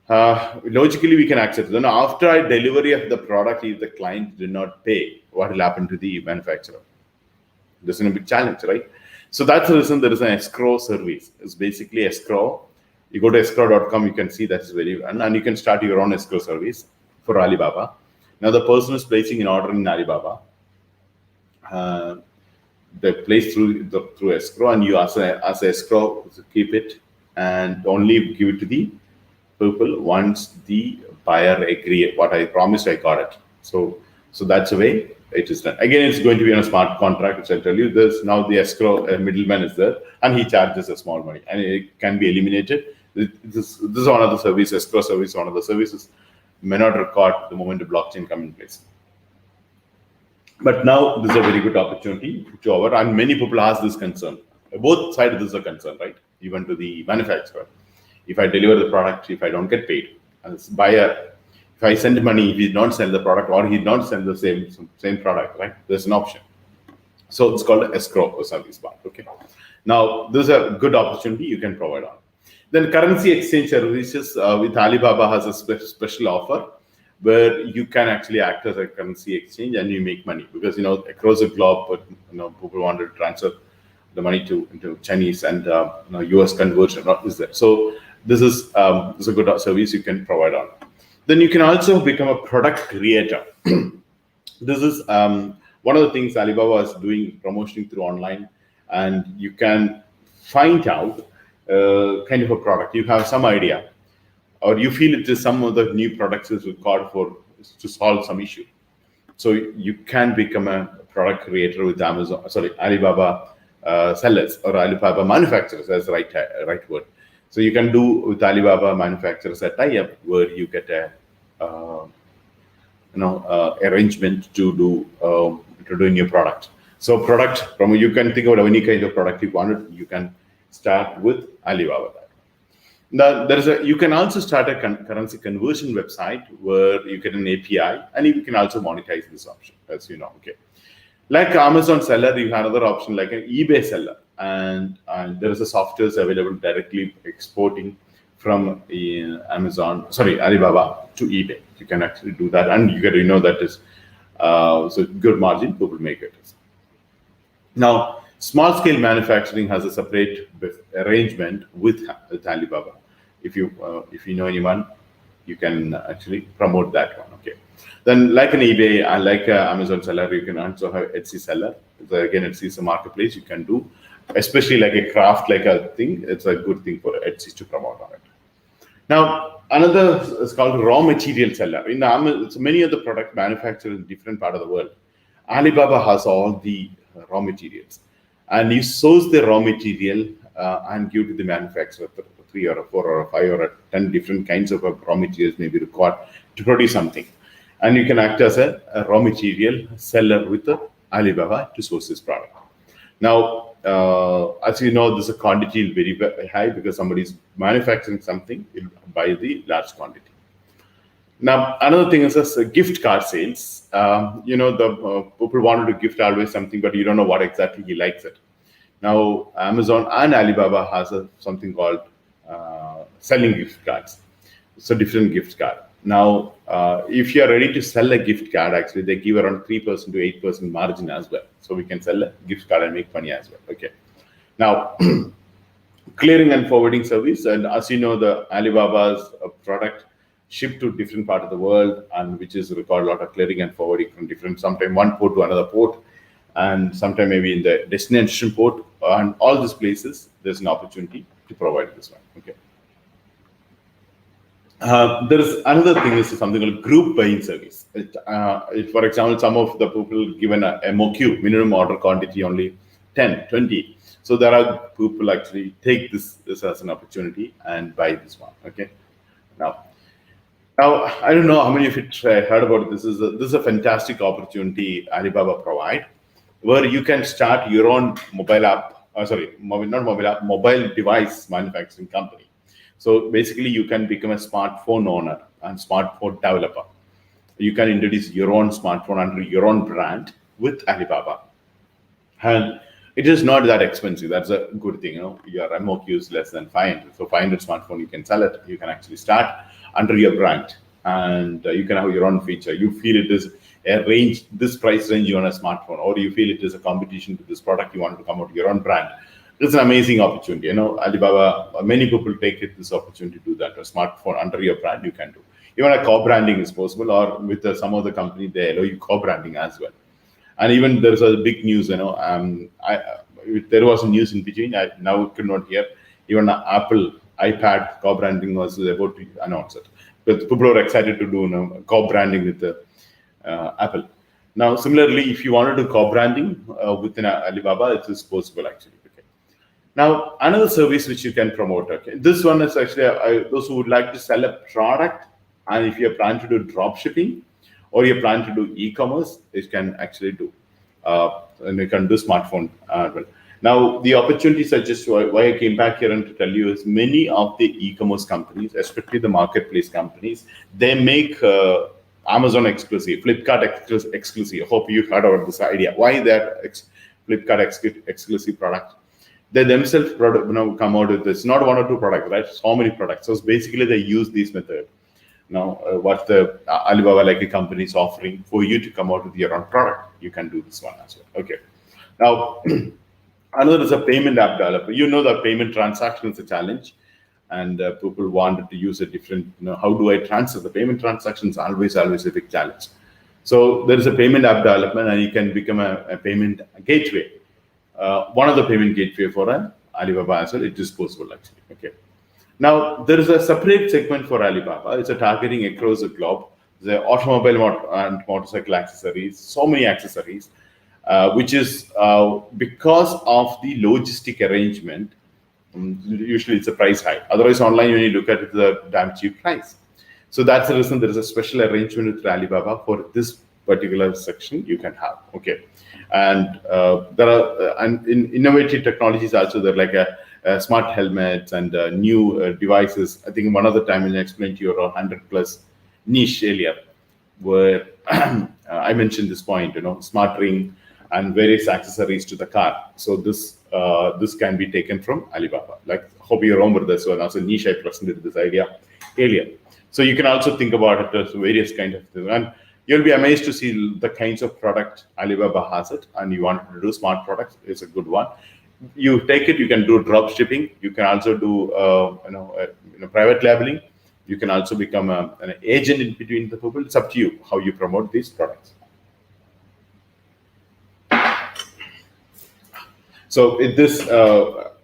logically we can accept it. Then after I delivery of the product, if the client did not pay, what will happen to the manufacturer? This is a big challenge, right? So that's the reason there is an escrow service. It's basically escrow. You go to escrow.com, you can see that is very, and you can start your own escrow service for Alibaba. Now the person is placing an order in Alibaba. Uh, they place through escrow, and you as a escrow to keep it and only give it to the people once the buyer agree. What I promised, I got it. So that's the way it is done. Again, it's going to be on a smart contract, which I'll tell you. There's now the escrow middleman is there, and he charges a small money, and it can be eliminated. This is one of the services, escrow service, one of the services may not record the moment the blockchain come in place. But now this is a very good opportunity to over, and many people ask this concern. Both sides, this is a concern, right? Even to the manufacturer. If I deliver the product, if I don't get paid, as buyer, if I send money, if he don't sell the product or he don't sell the same product, right? There's an option. So it's called escrow service bar. Okay. Now this is a good opportunity you can provide on. Then currency exchange services with Alibaba has a special offer where you can actually act as a currency exchange and you make money because across the globe, but people want to transfer the money into Chinese and US conversion is there. So this is a good service you can provide on. Then you can also become a product creator. This is one of the things Alibaba is doing, promoting through online, and you can find out kind of a product. You have some idea, or you feel it is some of the new products is required to solve some issue. So you can become a product creator with Alibaba sellers or Alibaba manufacturers. That's the right word. So you can do with Alibaba manufacturers a tie-up where you get a arrangement to do new product. So you can think about any kind of product you wanted. You can start with Alibaba. Now, you can also start a currency conversion website where you get an API, and you can also monetize this option, as you know. Okay, like Amazon seller, you have another option like an eBay seller, and there is a software available directly exporting from Alibaba to eBay. You can actually do that, and you get that is so good margin people make it. Now, small scale manufacturing has a separate arrangement with Alibaba. If you know anyone, you can actually promote that one. Okay. Then, like an eBay and like an Amazon seller, you can also have Etsy seller. So again, Etsy is a marketplace you can do, especially like a craft, like a thing. It's a good thing for Etsy to promote on it. Now, another is called raw material seller. In Amazon, so many of the product manufactured in different part of the world, Alibaba has all the raw materials, and you source the raw material and give to the manufacturer. 3 or 4 or 5 or 10 different kinds of raw materials may be required to produce something, and you can act as a raw material seller with Alibaba to source this product. Now, as you know, this quantity is very, very high because somebody is manufacturing something by the large quantity. Now, another thing is gift card sales. The people wanted to gift always something, but you don't know what exactly he likes it. Now, Amazon and Alibaba has something called selling gift cards. It's a different gift card. Now, if you are ready to sell a gift card, actually, they give around 3% to 8% margin as well. So we can sell a gift card and make money as well. Okay. Now, clearing and forwarding service, and as you know, the Alibaba's product shipped to different part of the world, and which is required a lot of clearing and forwarding from different, sometime one port to another port, and sometime maybe in the destination port, and all these places, there's an opportunity to provide this one. Okay. There is another thing is something called group buying service. For example, some of the people given a MOQ, minimum order quantity, only 10, 20. So there are people actually take this as an opportunity and buy this one. Okay. Now I don't know how many of you heard about this. This is a fantastic opportunity Alibaba provide. where you can start your own mobile app. Not mobile app, mobile device manufacturing company. So basically, you can become a smartphone owner and smartphone developer. You can introduce your own smartphone under your own brand with Alibaba, and it is not that expensive. That's a good thing. Your MOQ is less than 500. So 500 smartphone, you can sell it. You can actually start under your brand, and you can have your own feature. You feel it is a range, this price range you want a smartphone, or you feel it is a competition to this product, you want to come out with your own brand. It's an amazing opportunity. Alibaba, many people take it this opportunity to do that. A smartphone under your brand, you can do. Even a co-branding is possible, or with some other company, they allow you co-branding as well. And even there's a big news, there was a news in between. I now could not hear. Even Apple iPad co-branding was about to announce it. But people are excited to do co-branding with Apple. Now, similarly, if you wanted to co-branding within Alibaba, it is possible actually. Okay. Now, another service which you can promote. Okay, this one is actually those who would like to sell a product, and if you plan to do drop shipping, or you plan to do e-commerce, it can actually do. And you can do smartphone as well. Now, the opportunities are just why I came back here and to tell you is many of the e-commerce companies, especially the marketplace companies, they make Amazon exclusive, Flipkart exclusive. I hope you heard about this idea. Why that Flipkart exclusive product? They themselves come out with this, not one or two products, right? So many products. So basically, they use this method. Now, what the Alibaba like a company is offering for you to come out with your own product, you can do this one as well. Okay. Now, another is a payment app developer. The payment transaction is a challenge, and people wanted to use a different. How do I transfer the payment transactions? Always a big challenge. So there is a payment app development, and you can become a payment gateway. One of the payment gateway for Alibaba as well. It is possible actually. Okay. Now, there is a separate segment for Alibaba. It's a targeting across the globe. The automobile and motorcycle accessories, so many accessories, which is because of the logistic arrangement. Usually, it's a price high. Otherwise, online when you look at it, it's a damn cheap price. So that's the reason there is a special arrangement with Alibaba for this particular section you can have. Okay, and there are and in innovative technologies also there like a smart helmets and new devices. I think one other time I explained to you around 100 plus niche earlier, where I mentioned this point, smart ring and various accessories to the car. So this can be taken from Alibaba. Like, hope you remember this one. Also, niche I presented this idea earlier. So you can also think about it as various kind of things. And you'll be amazed to see the kinds of product Alibaba has it, and you want to do smart products. It's a good one. You take it, you can do drop shipping. You can also do private labeling. You can also become an agent in between the people. It's up to you how you promote these products. So this, when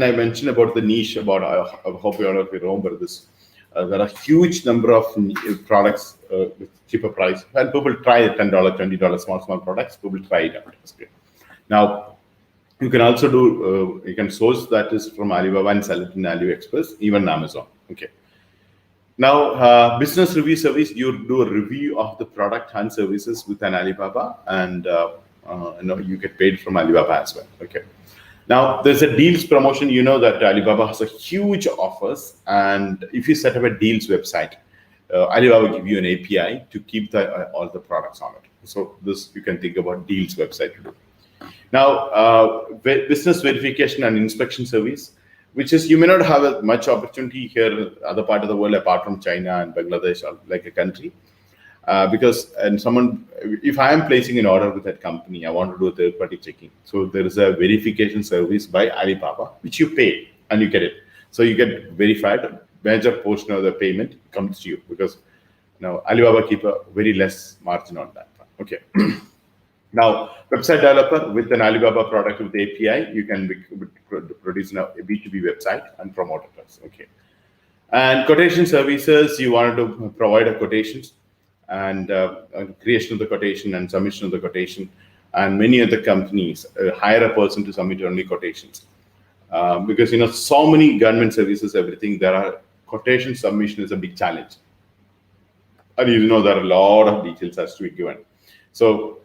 I mentioned about the niche, about I hope you all remember this. There are huge number of products with cheaper price, and people try $10, $20 small products. People try it out. Okay. Now, you can also do, you can source that is from Alibaba and sell it in AliExpress, even Amazon. Okay. Now, business review service, you do a review of the product and services with an Alibaba, and you get paid from Alibaba as well. Okay. Now, there's a deals promotion. You know that Alibaba has a huge offers, and if you set up a deals website, Alibaba will give you an API to keep all the products on it. So this you can think about deals website to do. Now, business verification and inspection service, which is you may not have much opportunity here in other part of the world apart from China and Bangladesh or like a country. Because if I am placing an order with that company, I want to do a third-party checking. So there is a verification service by Alibaba, which you pay and you get it. So you get verified. Major portion of the payment comes to you because now Alibaba keep a very less margin on that. Okay. Now, website developer with an Alibaba product with API, you can produce a B2B website and promote it. Okay. And quotation services, you wanted to provide a quotations and creation of the quotation and submission of the quotation. And many other companies hire a person to submit only quotations. Because, so many government services, everything, there are quotation submission is a big challenge. And there are a lot of details has to be given. So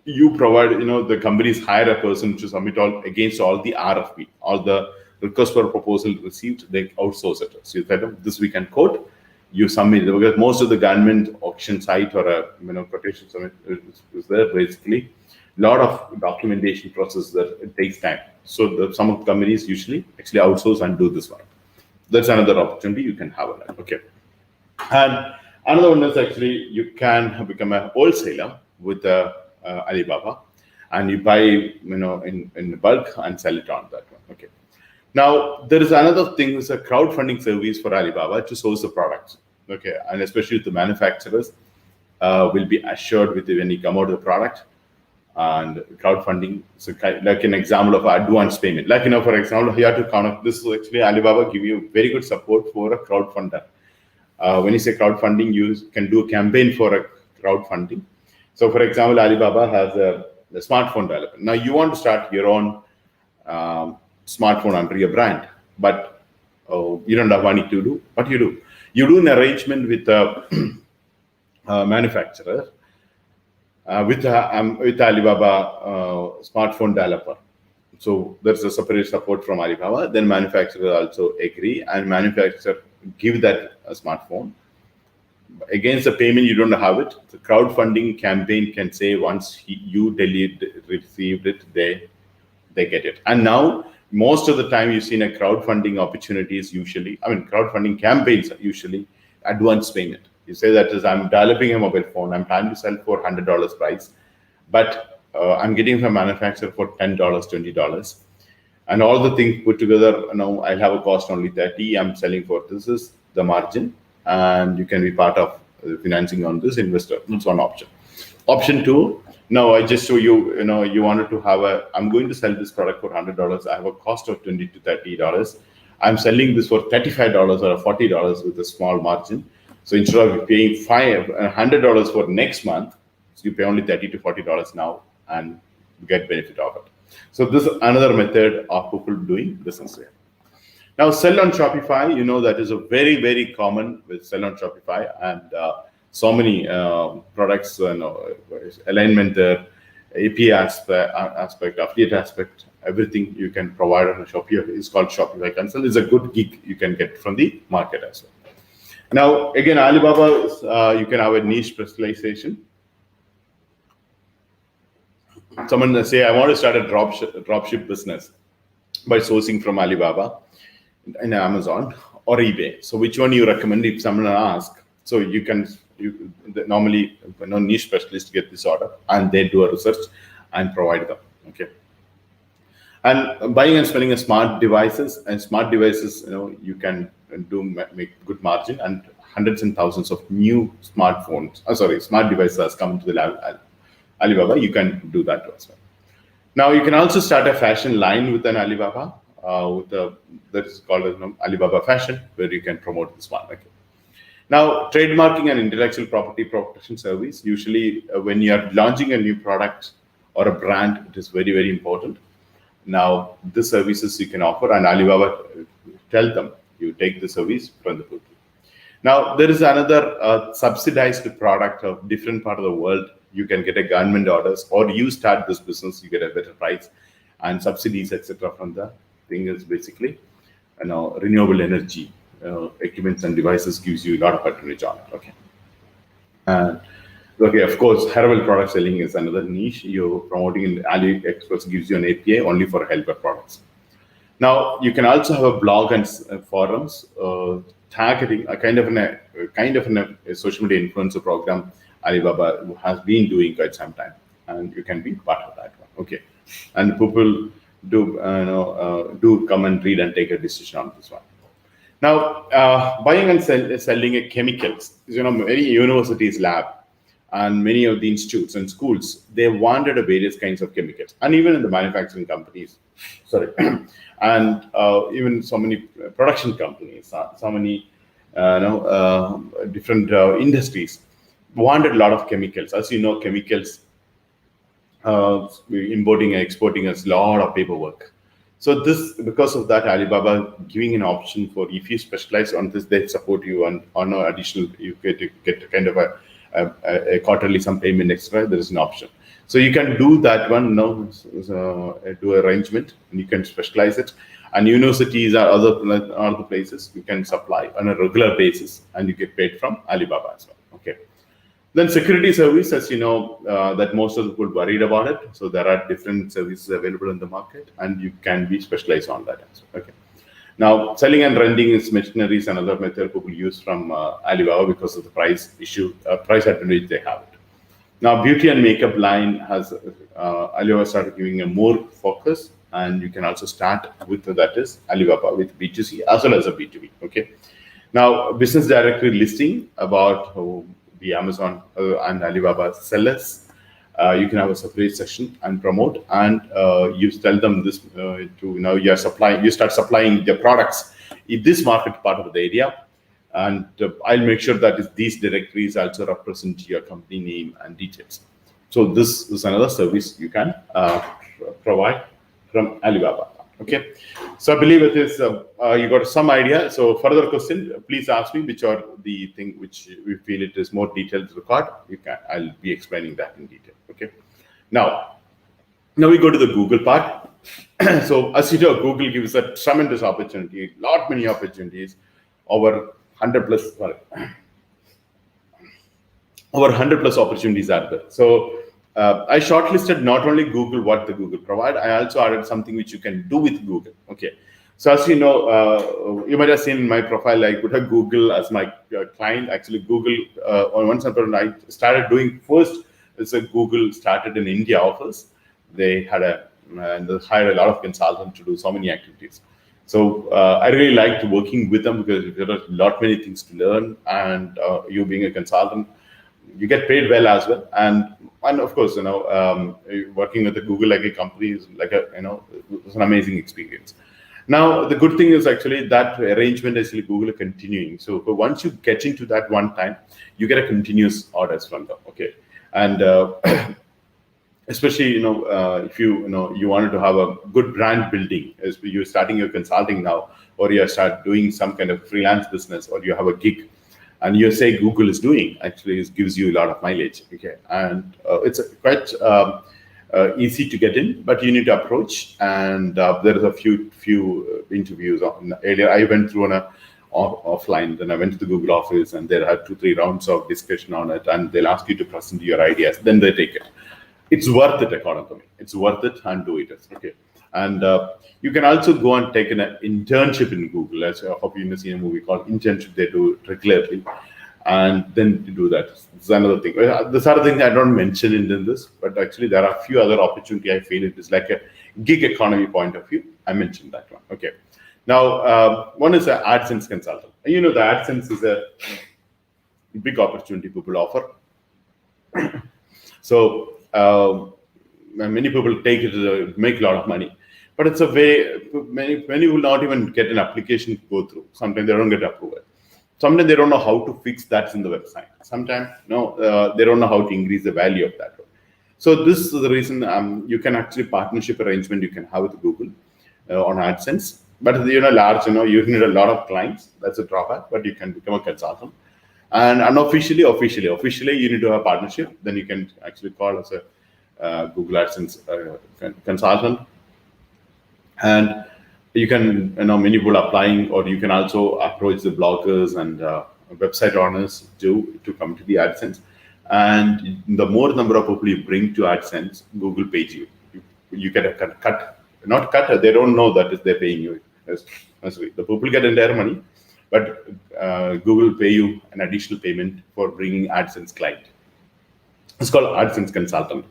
you provide, the companies hire a person to submit all against all the RFP, all the request for proposal received, they outsource it. So you tell them this we can quote, you submit it, because most of the government auction site or a quotation summit is there basically. Lot of documentation process that it takes time. So some of the companies usually actually outsource and do this one. That's another opportunity you can have on that. Okay. And another one is actually you can become a wholesaler with Alibaba, and you buy in bulk and sell it on that one. Okay. Now there is another thing, is a crowdfunding service for Alibaba to source the products. Okay, and especially the manufacturers will be assured with when you come out of the product. And crowdfunding, so like an example of advance payment, like for example, you have to count. This is actually Alibaba give you very good support for a crowdfunder. When you say crowdfunding, you can do a campaign for a crowdfunding. So, for example, Alibaba has a smartphone developer. Now, you want to start your own smartphone under your brand, but you don't have money to do. What you do? You do an arrangement with a manufacturer. With Alibaba smartphone developer. So there's a separate support from Alibaba. Then manufacturer also agree, and manufacturer give that smartphone. Against the payment, you don't have it. The crowdfunding campaign can say once you received it, they get it. And now most of the time you've seen a crowdfunding opportunities usually, crowdfunding campaigns are usually advance payment. You say that is, I'm developing a mobile phone, I'm planning to sell for $100 price, but I'm getting from manufacturer for $10, $20. And all the things put together, I'll have a cost only 30, I'm selling for this is the margin, and you can be part of the financing on this investor. That's one option. Option two, no, I just show you, you wanted to have I'm going to sell this product for $100, I have a cost of $20 to $30. I'm selling this for $35 or $40 with a small margin. So instead of paying $100 for next month, so you pay only $30 to $40 now and get benefit of it. So this is another method of people doing business here. Now, sell on Shopify, that is a very, very common with sell on Shopify, and so many products, alignment there, API aspect, affiliate aspect, everything you can provide on Shopify is called Shopify Consult. It's a good gig you can get from the market as well. Now, again, Alibaba, you can have a niche specialization. Someone say, I want to start a dropship business by sourcing from Alibaba and Amazon or eBay. So which one you recommend if someone asks? So you normally niche specialists get this order and they do a research and provide them. Okay. And buying and selling smart devices, you can make good margin, and hundreds and thousands of new smart devices has come to the Alibaba. You can do that as well. Now you can also start a fashion line with an Alibaba, that is called Alibaba Fashion, where you can promote this one. Okay. Now, trademarking and intellectual property protection service. Usually, when you are launching a new product or a brand, it is very, very important. Now, the services you can offer, and Alibaba tell them you take the service from the people. Now, there is another subsidized product of different part of the world. You can get a government orders, or you start this business, you get a better price and subsidies, etc. from the thing is basically, renewable energy equipments and devices gives you a lot of patronage on it. Okay. And okay, of course, herbal product selling is another niche. You're promoting in AliExpress gives you an API only for herbal products. Now, you can also have a blog and forums, targeting a kind of a social media influencer program Alibaba has been doing quite some time, and you can be part of that one. Okay, and people do come and read and take a decision on this one. Now, buying and selling a chemicals, many universities lab and many of the institutes and schools, they wanted various kinds of chemicals, and even in the manufacturing companies, and even so many production companies, so many different industries wanted a lot of chemicals. As you know, chemicals importing and exporting is a lot of paperwork. So because of that, Alibaba giving an option for, if you specialize on this, they support you on additional, you get kind of a quarterly some payment extra. There is an option. So you can do that one, do arrangement, and you can specialize it. And universities or other places you can supply on a regular basis, and you get paid from Alibaba as well. Okay. Then security service, as you know, that most of the people worried about it. So there are different services available in the market, and you can be specialized on that as well. Okay. Now, selling and renting is machineries, another method people use from Alibaba because of the price issue, price advantage they have. Now, beauty and makeup line has Alibaba started giving a more focus, and you can also start with that is Alibaba with B2C as well as a B2B. Okay. Now, business directory listing about the Amazon and Alibaba sellers. You can have a separate section and promote, and you tell them this you start supplying the products in this market part of the area, and I'll make sure that these directories also represent your company name and details. So this is another service you can provide from Alibaba. Okay, so I believe it is you got some idea. So further question, please ask me which are the thing which we feel it is more detailed record. I'll be explaining that in detail. Okay, now we go to the Google part. So as you know, Google gives a tremendous opportunity, many opportunities, over 100 plus. Over 100 plus opportunities are there. So I shortlisted not only Google, what the Google provide, I also added something which you can do with Google. Okay. So as you know, you might have seen in my profile, I put a Google as my client. Actually, Google, on one side, I started doing first, it's a Google started in India office. They had and they hired a lot of consultants to do so many activities. So I really liked working with them because there are many things to learn, and you being a consultant, you get paid well as well, and of course, working with the Google like a company is like it's an amazing experience. Now the good thing is actually that arrangement is Google continuing. So once you get into that one time, you get a continuous orders from them. Okay, and especially if you wanted to have a good brand building, as you're starting your consulting now, or you start doing some kind of freelance business, or you have a gig, and you say Google is doing, actually it gives you a lot of mileage. Okay, and it's quite easy to get in, but you need to approach, and there is a few interviews earlier. I went through offline, then I went to the Google office, and they had 2-3 rounds of discussion on it, and they'll ask you to present your ideas, then they take it. It's worth it, according to me. It's worth it, and do it. Okay. And you can also go and take an internship in Google. As I hope you've seen a movie called Internship. They do it regularly, and then to do that. It's another thing. This other thing I don't mention in this, but actually there are a few other opportunities. I feel it is like a gig economy point of view. I mentioned that one. Okay. Now, one is an AdSense consultant. The AdSense is a big opportunity people offer. So many people take it to make a lot of money, but it's a way many will not even get an application to go through. Sometimes they don't get approved. Sometimes they don't know how to fix that in the website. Sometimes they don't know how to increase the value of that. So this is the reason you can actually partnership arrangement you can have with Google on AdSense. But large, you need a lot of clients. That's a drawback. But you can become a consultant. And unofficially, officially, you need to have a partnership. Then you can actually call as a Google AdSense consultant, and you can many people applying, or you can also approach the bloggers and website owners to come to the AdSense. And the more number of people you bring to AdSense, Google pays you. You get a cut, not cut. They don't know that they're paying you. The people get entire money, but Google pay you an additional payment for bringing AdSense client. It's called AdSense consultant.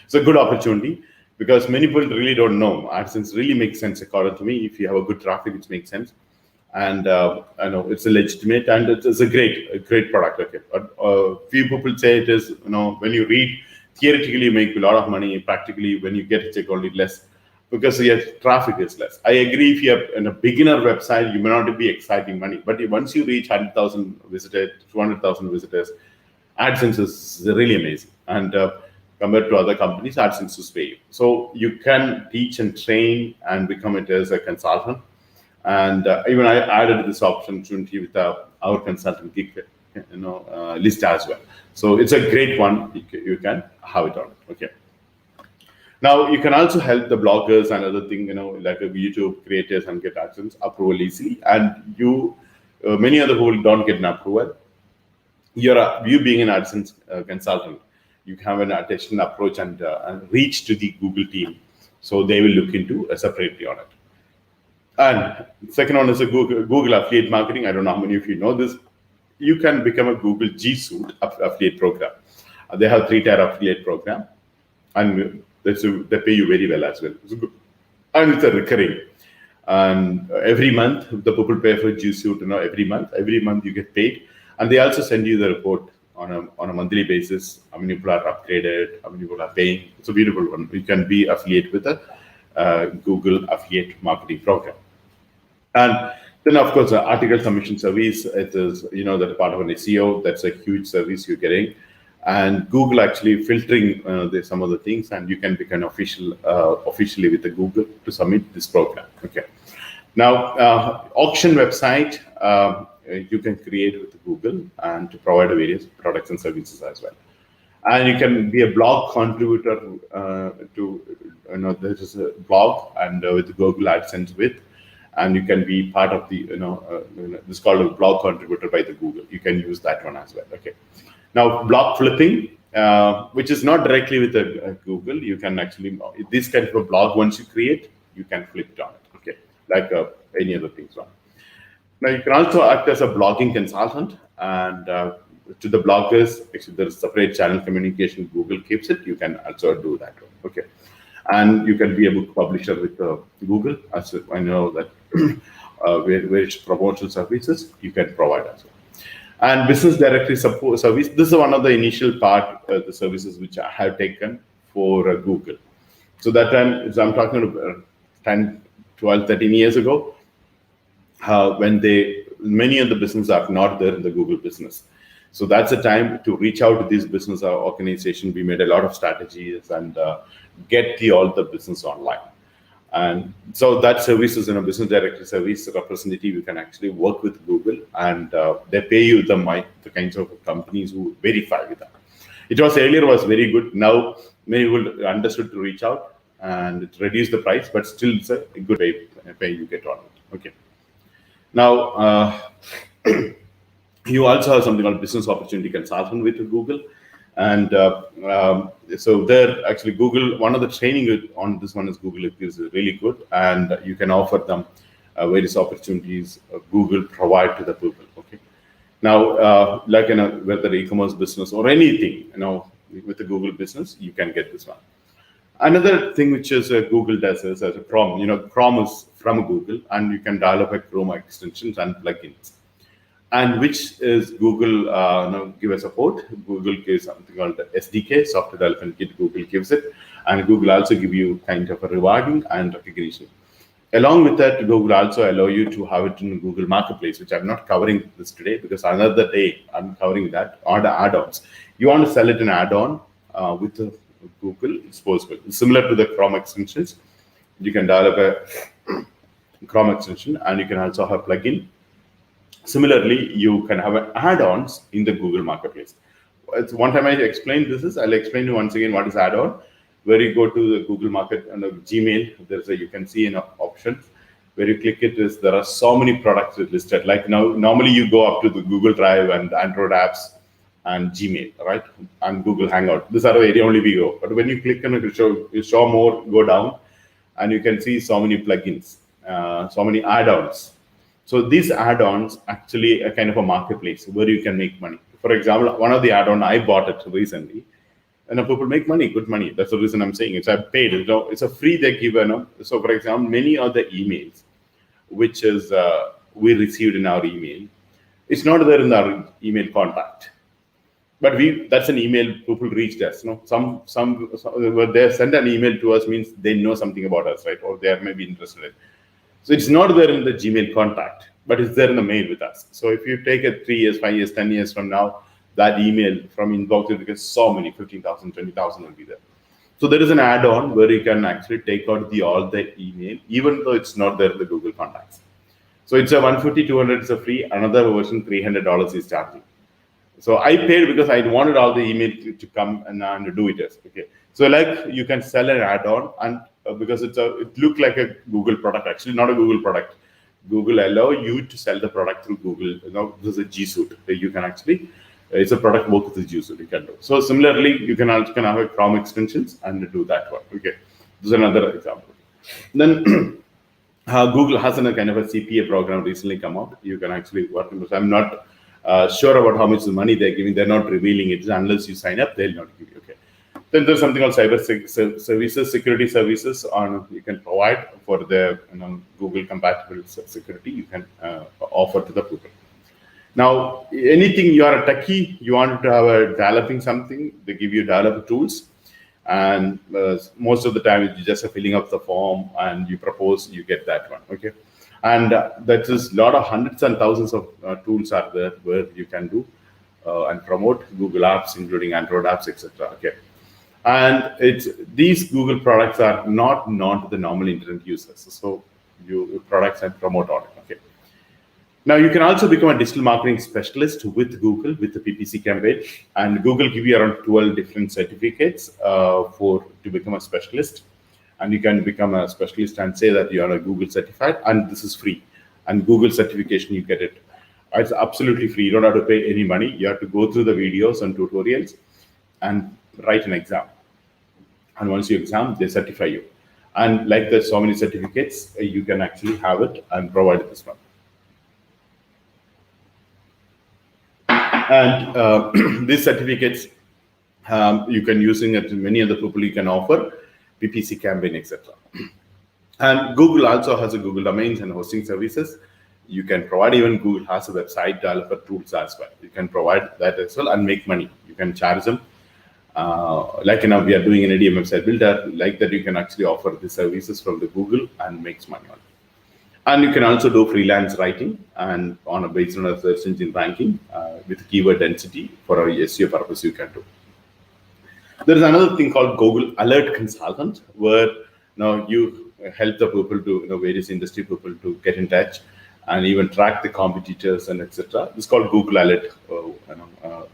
It's a good opportunity because many people really don't know. AdSense really makes sense according to me. If you have a good traffic, it makes sense. And I know it's a legitimate, and it's a great product. Okay, but few people say it is. When you read, theoretically you make a lot of money. Practically, when you get a check, only less, because your traffic is less. I agree. If you have in a beginner website, you may not be exciting money, but once you reach 100,000 visitors, 200,000 visitors, AdSense is really amazing. And compared to other companies, AdSense is pay you. So you can teach and train and become it as a consultant. And even I added this opportunity with our consultant gig, list as well. So it's a great one. You can have it on it. Okay. Now you can also help the bloggers and other thing, like YouTube creators and get AdSense approval easily. And many other people don't get an approval. You being an AdSense consultant, you have an additional approach and reach to the Google team, so they will look into separately on it. And second one is a Google affiliate marketing. I don't know how many of you know this. You can become a Google G Suite affiliate program. They have 3-tier affiliate program, and they pay you very well as well. It's good. And it's a recurring. And every month, the people pay for G Suite. Every month you get paid, and they also send you the report on a monthly basis. How many people are upgraded? How many people are paying? It's a beautiful one. You can be affiliate with a Google affiliate marketing program. And then, of course, the article submission service, it is, that's part of an SEO. That's a huge service you're getting. And Google actually filtering some of the things, and you can become officially with the Google to submit this program. Okay. Now, auction website, you can create with Google and to provide various products and services as well. And you can be a blog contributor there is a blog and with Google AdSense and you can be part of the, this is called a blog contributor by the Google. You can use that one as well. Okay. Now, blog flipping, which is not directly with the Google. You can actually, this kind of a blog, once you create, you can flip it on it. Okay. Like any other things. Now, you can also act as a blogging consultant, and to the bloggers, actually, there's a separate channel communication. Google keeps it. You can also do that one. Okay. And you can be a book publisher with Google. As I know that various promotional services you can provide as well. And business directory support service. This is one of the initial part the services which I have taken for Google. So that time, so I'm talking about 10, 12, 13 years ago, when many of the businesses are not there in the Google business. So that's the time to reach out to these business organizations. We made a lot of strategies and get all the business online. And so that service is in a business directory service representative. You can actually work with Google, and they pay you the kinds of companies who verify with that. It was earlier was very good. Now many people understood to reach out, and it reduced the price, but still it's a good pay you get on it. Okay. Now you also have something called business opportunity consultant with Google. And so there, actually, Google, one of the training on this one is Google is really good, and you can offer them various opportunities Google provide to the people. Okay. Now, like whether e-commerce business or anything, with the Google business, you can get this one. Another thing which is Google does is as a Chrome. Chrome is from Google, and you can develop a Chrome extensions and plugins. And which is Google give a support. Google gives something called the SDK, software development kit. Google gives it, and Google also give you kind of a rewarding and recognition. Along with that, Google also allow you to have it in Google Marketplace, which I'm not covering this today because another day I'm covering that on the add-ons. You want to sell it an add-on with Google, it's possible. It's similar to the Chrome extensions. You can develop a Chrome extension, and you can also have plugin. Similarly, you can have add-ons in the Google Marketplace. One time I explained I'll explain you once again what is add-on. Where you go to the Google Market and Gmail, you can see an option where you click it. There are so many products listed. Like now, normally you go up to the Google Drive and Android apps and Gmail, right? And Google Hangout. These are the area only we go. But when you click on it, you show more, go down, and you can see so many plugins, so many add-ons. So these add-ons actually a kind of a marketplace where you can make money. For example, one of the add-on I bought it recently, and people make money, good money. That's the reason I'm saying it. So I paid. It's a free they give. So for example, many of the emails, which is we received in our email, it's not there in our email contact. But that's an email people reached us. Some where they send an email to us means they know something about us, right? Or they are maybe interested in. So it's not there in the Gmail contact, but it's there in the mail with us. So if you take it 3 years, 5 years, 10 years from now, that email from inbox will get so many, 15,000, 20,000 will be there. So there is an add-on where you can actually take out all the email, even though it's not there in the Google contacts. So it's a $150, $200 is a free. Another version, $300 is charging. So I paid because I wanted all the email to come and do it. Okay. So like you can sell an add-on, and because it looked like a Google product, actually not a Google product. Google allow you to sell the product through Google. This is a G Suite. You can actually, it's a product work with the G Suite you can do. So similarly, you can also have a Chrome extensions and do that one. Okay. This is another example. Then Google has a kind of a CPA program recently come out. You can actually work on this. I'm not sure about how much money they're giving. They're not revealing it unless you sign up. They'll not give you. Okay. Then there's something called cyber services, security services on you can provide for the Google compatible security. You can offer to the people. Now, anything you are a techie, you want to have a developing something, they give you developer tools. And most of the time it's just a filling up the form and you propose, you get that one. Okay. And that is a lot of hundreds and thousands of tools are there where you can do and promote Google apps, including Android apps, etc. Okay. And these Google products are not known to the normal internet users. So you products and promote on it. Okay. Now you can also become a digital marketing specialist with Google with the PPC campaign, and Google give you around 12 different certificates to become a specialist. And you can become a specialist and say that you are a Google certified, and this is free. And Google certification, you get it. It's absolutely free. You don't have to pay any money. You have to go through the videos and tutorials and write an exam. And once you exam, they certify you. And like there's so many certificates, you can actually have it and provide this one. And these certificates you can using it. Many other people you can offer PPC campaign, etc. And Google also has a Google domains and hosting services. You can provide, even Google has a website developer tools as well. You can provide that as well and make money. You can charge them. Like we are doing an ADM website builder, like that you can actually offer the services from the Google and makes money on it. And you can also do freelance writing and based on a search engine ranking with keyword density for a SEO purpose you can do. There is another thing called Google Alert Consultant, where you help the people to various industry people to get in touch and even track the competitors and etc. It's called Google Alert,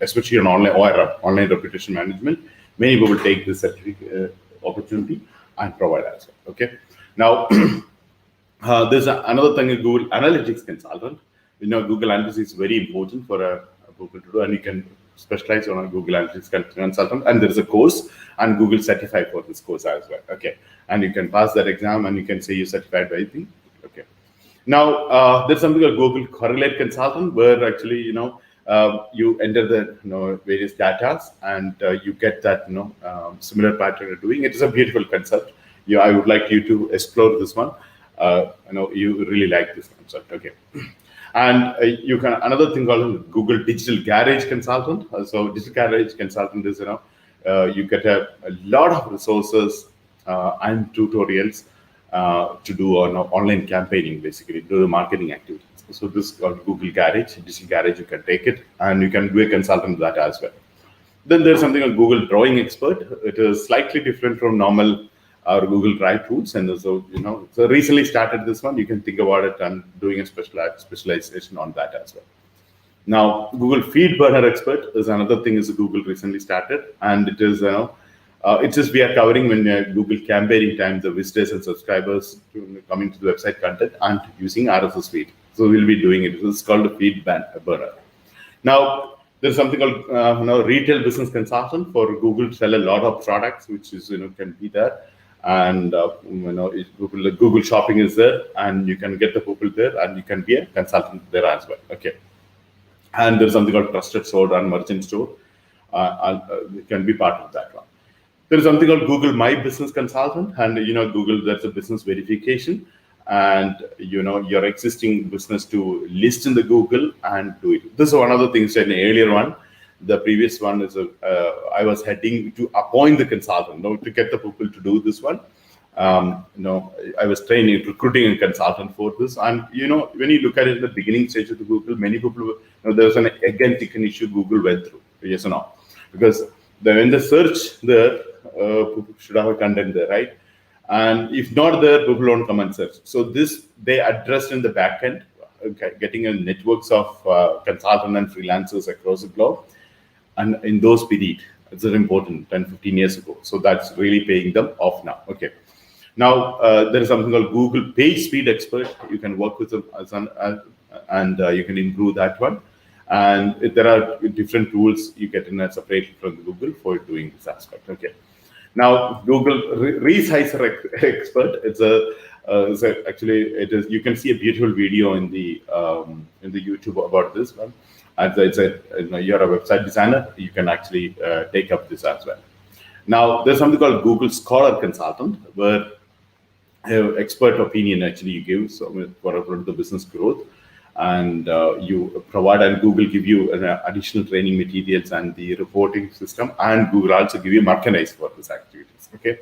especially on online reputation management. Many people take this certificate opportunity and provide as well. Okay. Now. There's another thing, Google Analytics Consultant. Google Analytics is very important for people to do, and you can specialize on a Google Analytics Consultant. And there's a course, and Google certified for this course as well. Okay, and you can pass that exam, and you can say you're certified by anything. Okay. Now there's something called Google Correlate Consultant, where actually you enter the various data and you get that similar pattern you're doing. It is a beautiful concept. I would like you to explore this one. You really like this concept. Okay. And you can another thing called Google Digital Garage Consultant. So Digital Garage Consultant is you get a lot of resources and tutorials to do on online campaigning, basically do the marketing activities. So this is called Google Garage, Digital Garage. You can take it and you can be a consultant with that as well. Then there's something called Google Drawing Expert. It is slightly different from normal our Google Drive tools, and so so recently started this one. You can think about it and doing a specialization on that as well. Now, Google Feed Burner Expert is another thing is Google recently started, and it is it's just we are covering when Google campaigning time the visitors and subscribers coming to the website content and using RSS feed. So we'll be doing it. It's called a Feed Burner. Now. There's something called retail business consultant for Google to sell a lot of products, which is can be there. And Google Shopping is there, and you can get the people there, and you can be a consultant there as well. Okay. And there's something called Trusted Store and Merchant Store. You can be part of that one. There's something called Google My Business Consultant, and Google, that's a business verification, and your existing business to list in the Google and do it. This is one of the things in the earlier one. The previous one is I was heading to appoint the consultant, to get the people to do this one. I was recruiting a consultant for this. And, when you look at it in the beginning stage of the Google, many people, there was an egg and chicken issue Google went through, yes or no? Because when the search there, people should have a content there, right? And if not there, people don't come and search. So this, they addressed in the back end, getting a networks of consultants and freelancers across the globe. and in those period, it's very important, 10, 15 years ago. So that's really paying them off now. Okay. Now, there is something called Google Page Speed Expert. You can work with them and you can improve that one. And there are different tools you get in separately from Google for doing this aspect. Okay. Now, Google Resizer Expert. Actually, it is. You can see a beautiful video in the YouTube about this one. And you're a website designer, you can actually take up this as well. Now, there's something called Google Scholar Consultant, where expert opinion actually you give for the business growth, and you provide, and Google give you additional training materials and the reporting system, and Google also give you merchandise for these activities. Okay.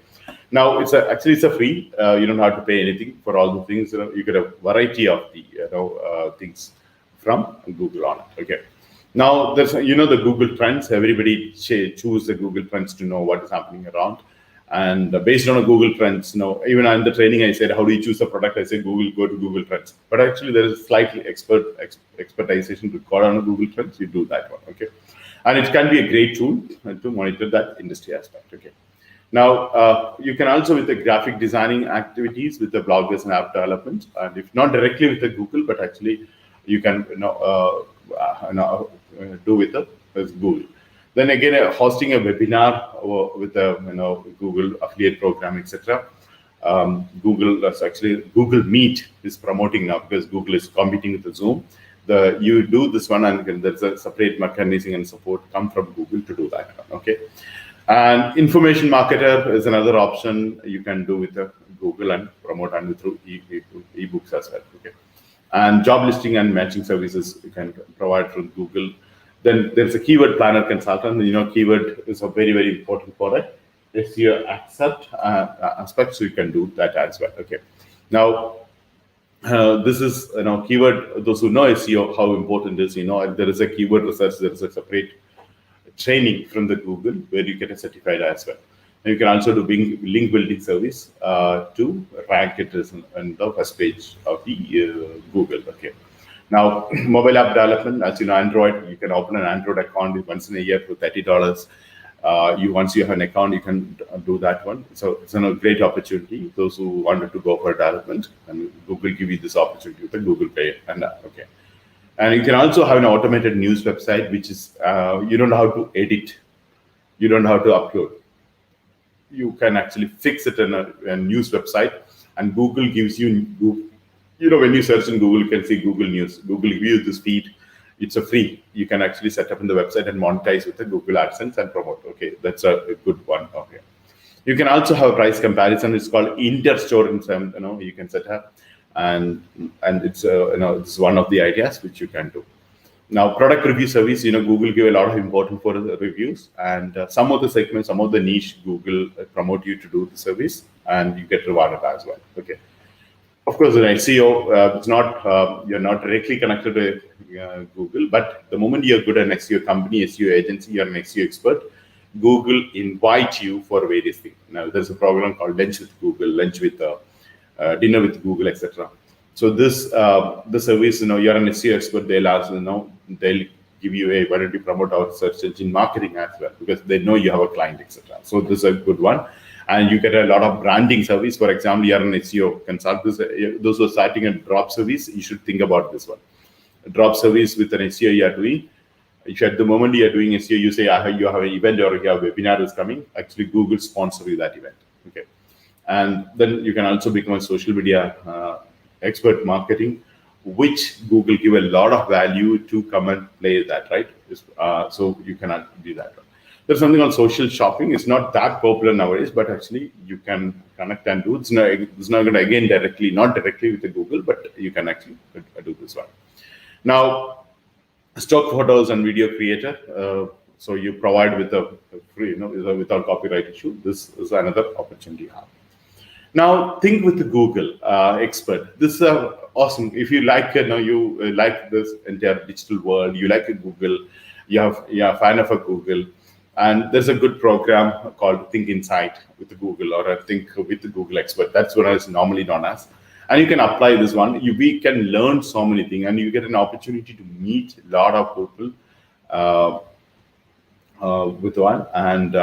Now it's a free. You don't have to pay anything for all the things. You get a variety of the things from Google on it. Okay. Now there's the Google Trends. Everybody choose the Google Trends to know what is happening around, and based on a Google Trends, even in the training I said, how do you choose a product? I said go to Google Trends. But actually there is slightly expertization required on a Google Trends. You do that one. Okay, and it can be a great tool to monitor that industry aspect. Okay. Now, you can also with the graphic designing activities with the bloggers and app development, and if not directly with the Google, but actually you can do with the Google. Then again, hosting a webinar with the Google affiliate program, etc. Google Meet is promoting now because Google is competing with the Zoom. You do this one, and there's a separate mechanism and support come from Google to do that one. Okay. And information marketer is another option you can do with the Google and promote and through ebooks as well. Okay. And job listing and matching services you can provide from Google. Then there's a keyword planner consultant. Keyword is a very, very important product. SEO aspect, so you can do that as well. Okay. Now, this is keyword. Those who know SEO, how important it is. There is a keyword research. There is a separate training from the Google where you get a certified as well. And you can also do link building service to rank it as on the first page of the Google. Okay. Now, mobile app development, as you know, Android, you can open an Android account once in a year for $30. Once you have an account, you can do that one. So it's a great opportunity. Those who wanted to go for development, and Google give you this opportunity with the Google Pay and that. Okay. And you can also have an automated news website, which is you don't know how to edit, you don't know how to upload. You can actually fix it in a news website, and Google gives you, when you search in Google, you can see Google News. Google gives you this feed. It's a free. You can actually set up in the website and monetize with the Google AdSense and promote. Okay, that's a good one. Okay. You can also have a price comparison. It's called Interstore. You can set up. And it's it's one of the ideas which you can do. Now, product review service, Google give a lot of importance for the reviews, and some of the segments, some of the niche, Google promote you to do the service, and you get rewarded as well. Okay. Of course, in SEO, it's not you're not directly connected to Google, but the moment you're good at an SEO company, SEO agency, you're an SEO expert, Google invite you for various things. Now, there's a program called Lunch with Google, Lunch with Dinner with Google, etc. So this the service, you're an SEO expert. They'll ask, they'll give you why don't you promote our search engine marketing as well, because they know you have a client, etc. So this is a good one, and you get a lot of branding service. For example, you're an SEO consultant. Those who are starting a drop service, you should think about this one. A drop service with an SEO you are doing. If at the moment you are doing SEO, you say you have an event or you have a webinar is coming. Actually, Google sponsor you that event. Okay. And then you can also become a social media expert marketing, which Google give a lot of value to come and play that, right? So you cannot do that. There's something on social shopping. It's not that popular nowadays, but actually you can connect and do. It's not going to, again, not directly with the Google, but you can actually do this one. Now, stock photos and video creator. So you provide with a free, without copyright issue. This is another opportunity you have. Now, think with the Google expert. This is awesome. If you like, you like this entire digital world, you like Google, you're a fan of a Google, and there's a good program called Think Inside with the Google, or Think with the Google expert. That's what it's normally known as. And you can apply this one. We can learn so many things, and you get an opportunity to meet a lot of people with one, and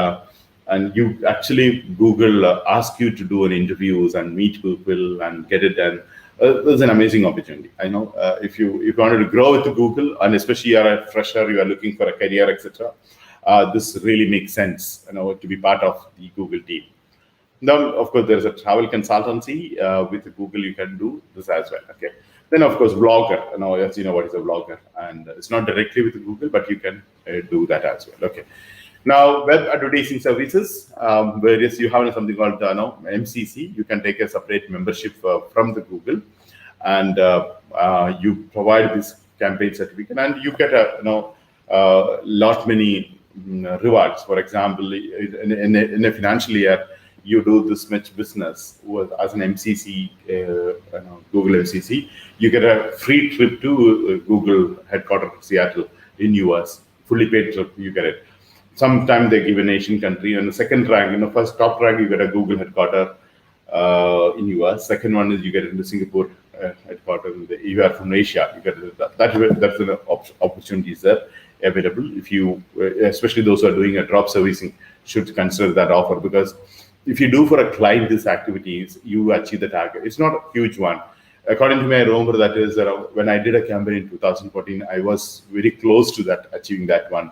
you actually Google ask you to do an interviews and meet people and get it done. It's an amazing opportunity. I know if you wanted to grow with Google, and especially you are a fresher, you are looking for a career, etc. This really makes sense, to be part of the Google team. Now, of course, there's a travel consultancy with Google. You can do this as well. Okay. Then, of course, blogger. As you know, what is a blogger, and it's not directly with Google, but you can do that as well. Okay. Now, web advertising services, whereas you have something called MCC. You can take a separate membership from the Google, and you provide this campaign certificate, and you get a lot many rewards. For example, in a financial year, you do this much business as an MCC, Google MCC, you get a free trip to Google headquarters Seattle in US, fully paid trip. You get it. Sometimes they give a nation country, and the second rank, first top rank, you get a Google headquarters in US. Second one is you get into Singapore headquarters. You are from Asia, you get that's an opportunities there available. If you, especially those who are doing a drop servicing, should consider that offer, because if you do for a client these activities, you achieve the target. It's not a huge one. According to me, I remember that is when I did a campaign in 2014, I was very close to that, achieving that one,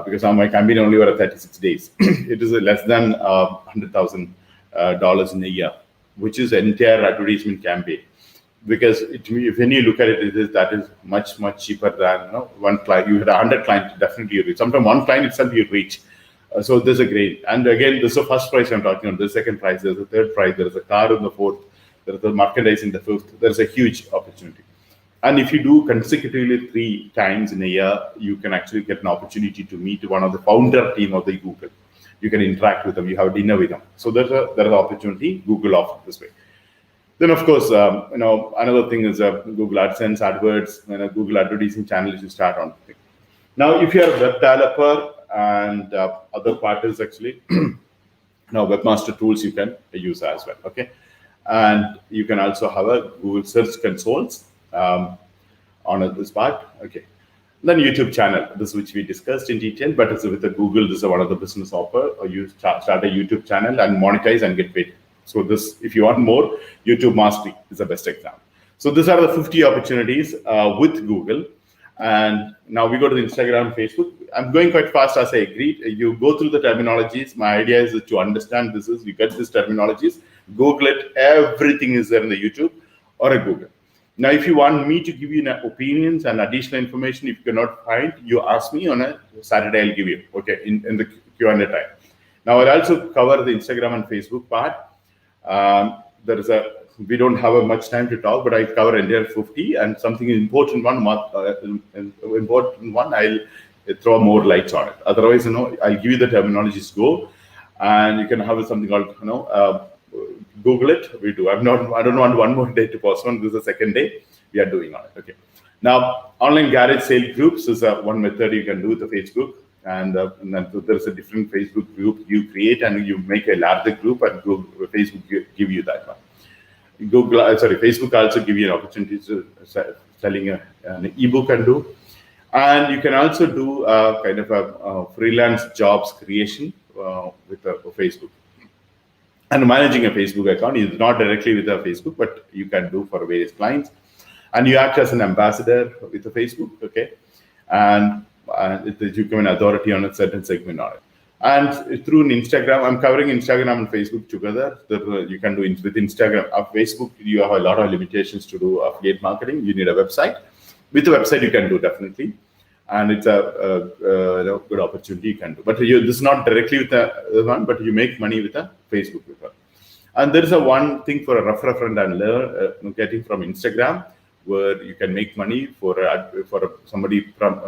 because on my campaign only were 36 days. It is less than $100,000 in a year, which is an entire advertisement campaign. Because when you look at it, that is much cheaper than one client. You had 100 clients, definitely you reach. Sometimes one client itself you reach. So there's a great, and again, this is the first prize I'm talking about. The second prize, there's a third prize, there's a car in the fourth, there's a merchandise in the fifth. There's a huge opportunity. And if you do consecutively 3 times in a year, you can actually get an opportunity to meet one of the founder team of the Google. You can interact with them, you have dinner with them. So there's an opportunity Google offers this way. Then, of course, another thing is Google AdSense, AdWords, Google advertising channel you start on. Now, if you're a web developer and other partners, actually, now webmaster tools you can use as well. Okay, and you can also have a Google Search Consoles on this part. Okay, then YouTube channel, this which we discussed in detail, but it's with the Google. This is one of the business offer, or you start a YouTube channel and monetize and get paid. So this, if you want more, YouTube Mastery is the best example. So these are the 50 opportunities with Google. And now we go to the Instagram, Facebook. I'm going quite fast as I agreed. You go through the terminologies. My idea is to understand this is, you get these terminologies, Google it, everything is there in the YouTube or a Google. Now, if you want me to give you opinions and additional information, if you cannot find, you ask me on a Saturday, I'll give you, okay, in the Q&A time. Now, I'll also cover the Instagram and Facebook part. We don't have much time to talk, but I cover entire 50, and something important one, I'll throw more lights on it. Otherwise, I'll give you the terminologies, go, and you can have something called, Google it. We do. I don't want one more day to postpone. This is the second day we are doing on it. Okay. Now, online garage sale groups is one method you can do with the Facebook. And then there's a different Facebook group you create, and you make a larger group, and Facebook give you that one. Facebook also give you an opportunity to selling an ebook and do. And you can also do kind of a freelance jobs creation with Facebook. And managing a Facebook account is not directly with a Facebook, but you can do for various clients. And you act as an ambassador with the Facebook, okay? And you become an authority on a certain segment on it. And through Instagram, I'm covering Instagram and Facebook together. You can do it with Instagram. Facebook, you have a lot of limitations to do affiliate marketing. You need a website. With the website, you can do definitely. And it's a good opportunity you can do. But this is not directly with the one, but you make money with a Facebook with her. And there is a one thing for a referral and learn getting from Instagram, where you can make money for somebody from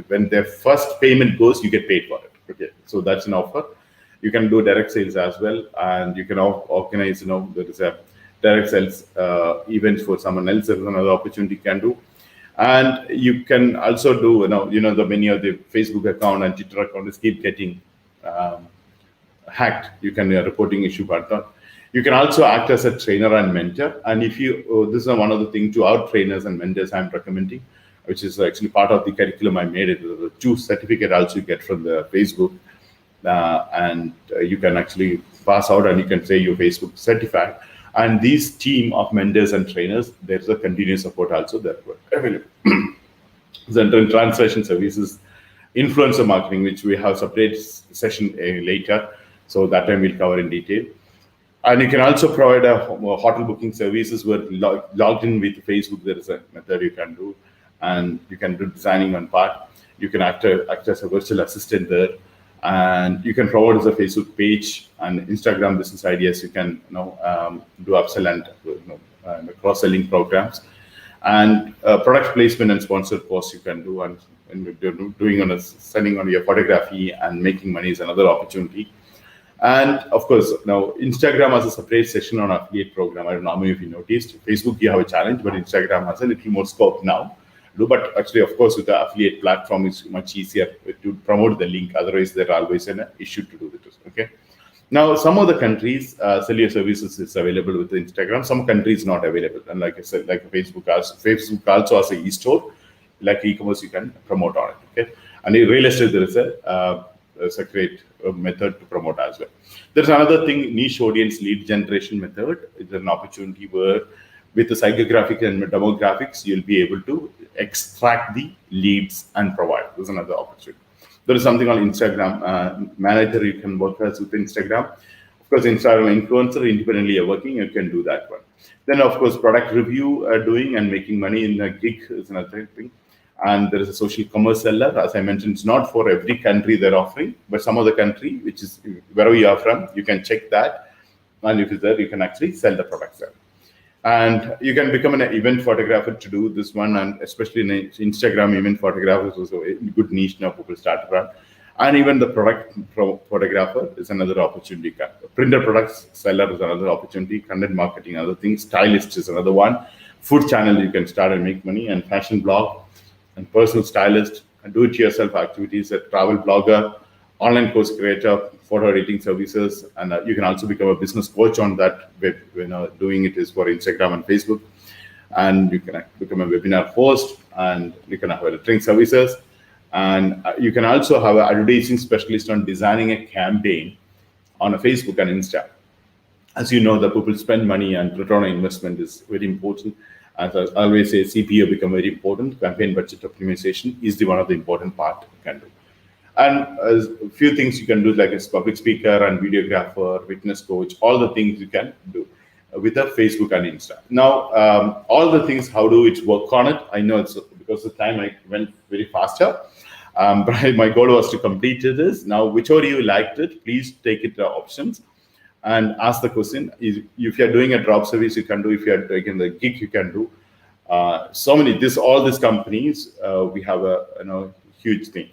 when their first payment goes, you get paid for it. Okay, so that's an offer. You can do direct sales as well, and you can organize. There is a direct sales event for someone else. There's another opportunity you can do. And you can also do, the many of the Facebook account and Twitter account is keep getting hacked. You can reporting issue pattern. You can also act as a trainer and mentor. And if you, this is one of the things to our trainers and mentors I'm recommending. which is actually part of the curriculum I made. It the 2 certificate also you get from the Facebook, and you can actually pass out and you can say you're Facebook certified. And these team of mentors and trainers, there's a continuous support also that were available. Then translation services, influencer marketing, which we have separate session later, so that time we'll cover in detail. And you can also provide a hotel booking services where logged in with Facebook. There is a method you can do, and you can do designing on part. You can act as a virtual assistant there, and you can promote as a Facebook page and Instagram business ideas. You can do upsell and cross selling programs, and product placement and sponsored posts you can do, and doing on sending on your photography and making money is another opportunity. And of course, now Instagram has a separate section on affiliate program. I don't know how many of you noticed. Facebook, you have a challenge, but Instagram has a little more scope now. But actually, of course, with the affiliate platform, it's much easier to promote the link. Otherwise, there's always an issue to do this. Okay. Now, some of the countries, sell your services is available with Instagram. Some countries not available. And like I said, like Facebook also has an e-store, like e-commerce you can promote on it. Okay. And in real estate, there is a great method to promote as well. There's another thing, niche audience lead generation method. It's an opportunity where with the psychographic and demographics, you'll be able to extract the leads and provide. There's another opportunity. There is something on Instagram manager you can work as with Instagram. Of course, Instagram influencer independently you're working, you can do that one. Then of course, product review doing and making money in a gig is another thing. And there is a social commerce seller. As I mentioned, it's not for every country they're offering, but some other country, which is wherever you are from, you can check that. And if it's there, you can actually sell the products there. And you can become an event photographer to do this one. And especially in Instagram, event photographers is also a good niche now people start around. And even the product photographer is another opportunity. Printer products seller is another opportunity. Content marketing, other things. Stylist is another one. Food channel, you can start and make money. And fashion blog, and personal stylist, and do-it-yourself activities, a travel blogger, online course creator, photo editing services, and you can also become a business coach on that. Doing it is for Instagram and Facebook, and you can become a webinar host, and you can have lettering services, and you can also have an advertising specialist on designing a campaign on a Facebook and Insta. As you know, the people spend money, and return on investment is very important. As I always say, CPO become very important. Campaign budget optimization is one of the important part you can do. And a few things you can do, like as public speaker and videographer, witness coach, all the things you can do with a Facebook and Insta. Now, all the things, how do it work on it? I know it's because the time I went very faster, but my goal was to complete this. Now, whichever you liked it, please take it options and ask the question. If you're doing a drop service, you can do. If you're taking the gig, you can do. All these companies, we have a huge thing.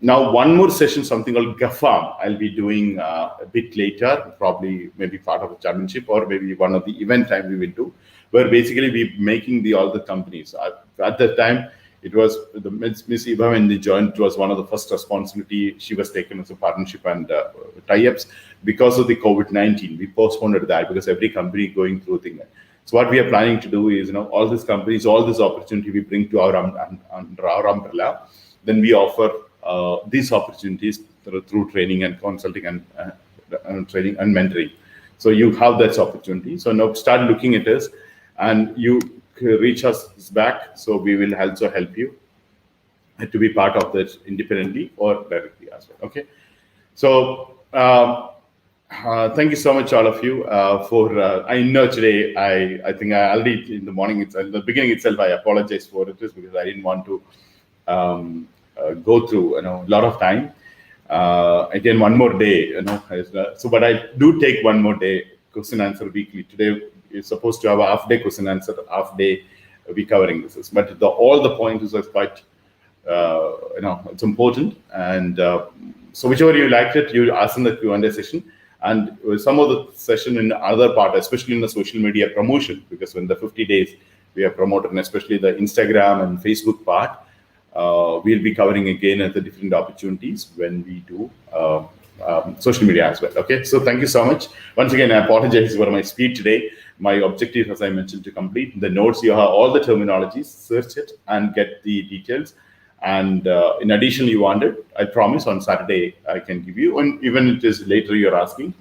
Now, one more session, something called Gafa, I'll be doing a bit later, probably maybe part of a championship or maybe one of the event time we will do, where basically we're making all the companies. At that time, it was the Miss Eva when they joined. It was one of the first responsibility. She was taken as a partnership and tie-ups because of the COVID-19. We postponed that because every company going through thing. So what we are planning to do is, all these companies, all this opportunity we bring to under our umbrella. Then we offer these opportunities through training and consulting and training and mentoring. So you have that opportunity. So now start looking at this, and you reach us back, so we will also help you to be part of this independently or directly as well. Okay, so thank you so much, all of you, for I know today I think I already in the morning itself, in the beginning itself, I apologize for it, just because I didn't want to go through a lot of time. Again, one more day, so but I do take one more day question answer weekly. Today you're supposed to have a half day question answer, half day we covering this. But all the points are quite, it's important. And so whichever you liked it, you ask in the Q&A session. And some of the session in the other part, especially in the social media promotion, because when the 50 days we have promoted, and especially the Instagram and Facebook part, we'll be covering again at the different opportunities when we do social media as well. Okay, so thank you so much. Once again, I apologize for my speed today, My objective, as I mentioned, to complete the notes. You have all the terminologies, search it and get the details. And in addition, you wanted, I promise on Saturday I can give you, and even if it is later you're asking,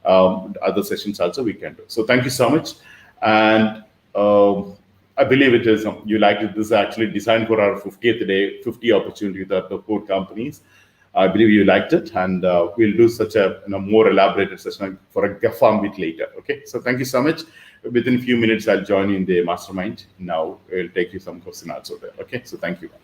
other sessions also we can do. So thank you so much. And I believe it is, you liked it. This is actually designed for our 50th day, 50 opportunity with the 4 companies. I believe you liked it, and we'll do such a more elaborated session for a Gafa bit later. Okay, so thank you so much. Within a few minutes, I'll join you in the mastermind. Now we'll take you some question also there. Okay, so thank you.